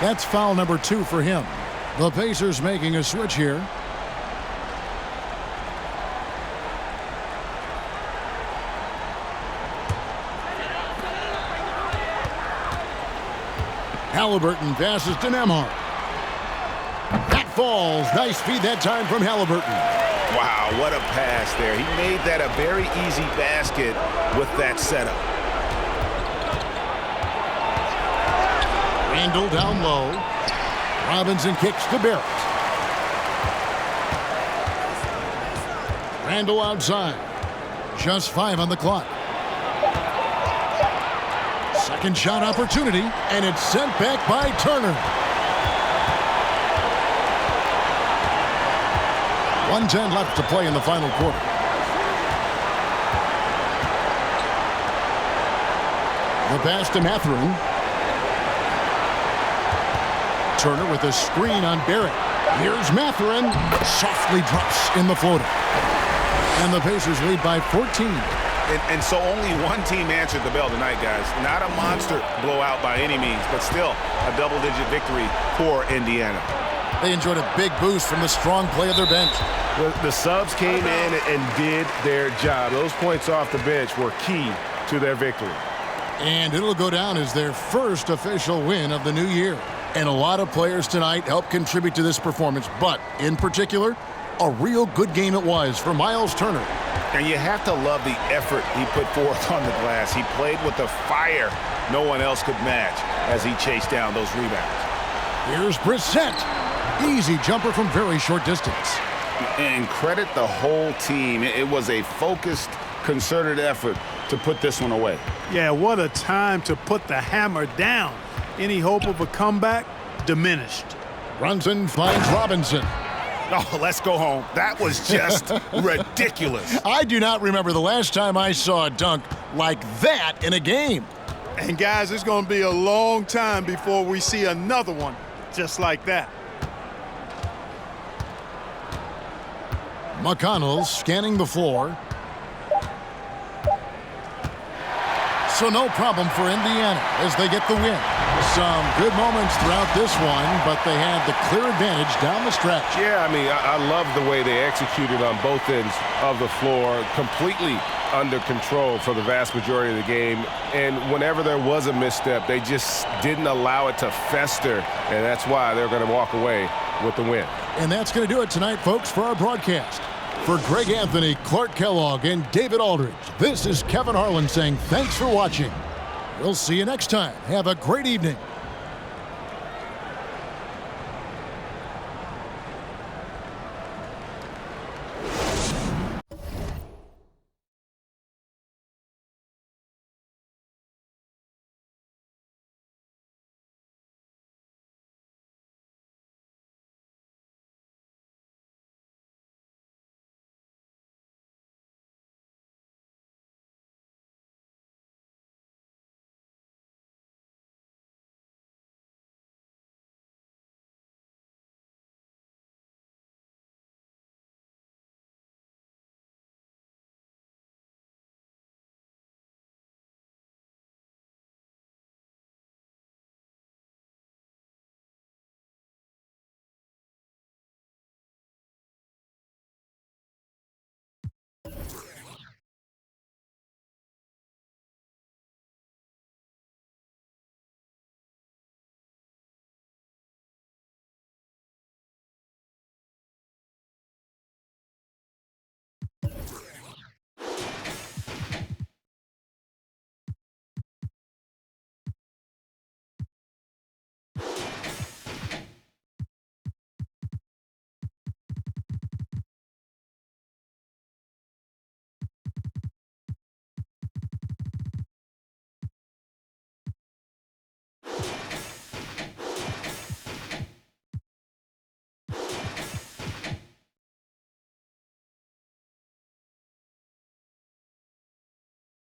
Speaker 1: That's foul number 2 for him. The Pacers making a switch here. Halliburton passes to Nembhard. That falls. Nice feed that time from Halliburton.
Speaker 5: Wow, what a pass there. He made that a very easy basket with that setup.
Speaker 1: Randall down low. Robinson kicks to Barrett. Randall outside. Just 5 on the clock. Second shot opportunity, and it's sent back by Turner. 1:10 left to play in the final quarter. The pass to Mathurin. Turner with a screen on Barrett. Here's Mathurin. Softly drops in the floater. And the Pacers lead by 14.
Speaker 5: And so only one team answered the bell tonight, guys. Not a monster blowout by any means, but still a double-digit victory for Indiana.
Speaker 1: They enjoyed a big boost from the strong play of their bench.
Speaker 11: The subs came in and did their job. Those points off the bench were key to their victory.
Speaker 1: And it'll go down as their first official win of the new year. And a lot of players tonight helped contribute to this performance, but in particular, a real good game it was for Miles Turner.
Speaker 2: And you have to love the effort he put forth on the glass. He played with a fire no one else could match as he chased down those rebounds.
Speaker 1: Here's Brissett. Easy jumper from very short distance.
Speaker 2: And credit the whole team. It was a focused, concerted effort to put this one away.
Speaker 3: Yeah, what a time to put the hammer down. Any hope of a comeback? Diminished.
Speaker 1: Brunson finds Robinson.
Speaker 5: Oh, let's go home. That was just ridiculous.
Speaker 1: I do not remember the last time I saw a dunk like that in a game.
Speaker 3: And guys, it's going to be a long time before we see another one just like that.
Speaker 1: McConnell scanning the floor. So no problem for Indiana as they get the win. Some good moments throughout this one, but they had the clear advantage down the stretch.
Speaker 11: Yeah, I mean, I love the way they executed on both ends of the floor, completely under control for the vast majority of the game. And whenever there was a misstep, they just didn't allow it to fester, and that's why they're going to walk away with the win.
Speaker 1: And that's going to do it tonight, folks, for our broadcast. For Greg Anthony, Clark Kellogg, and David Aldridge, this is Kevin Harlan saying thanks for watching. We'll see you next time. Have a great evening.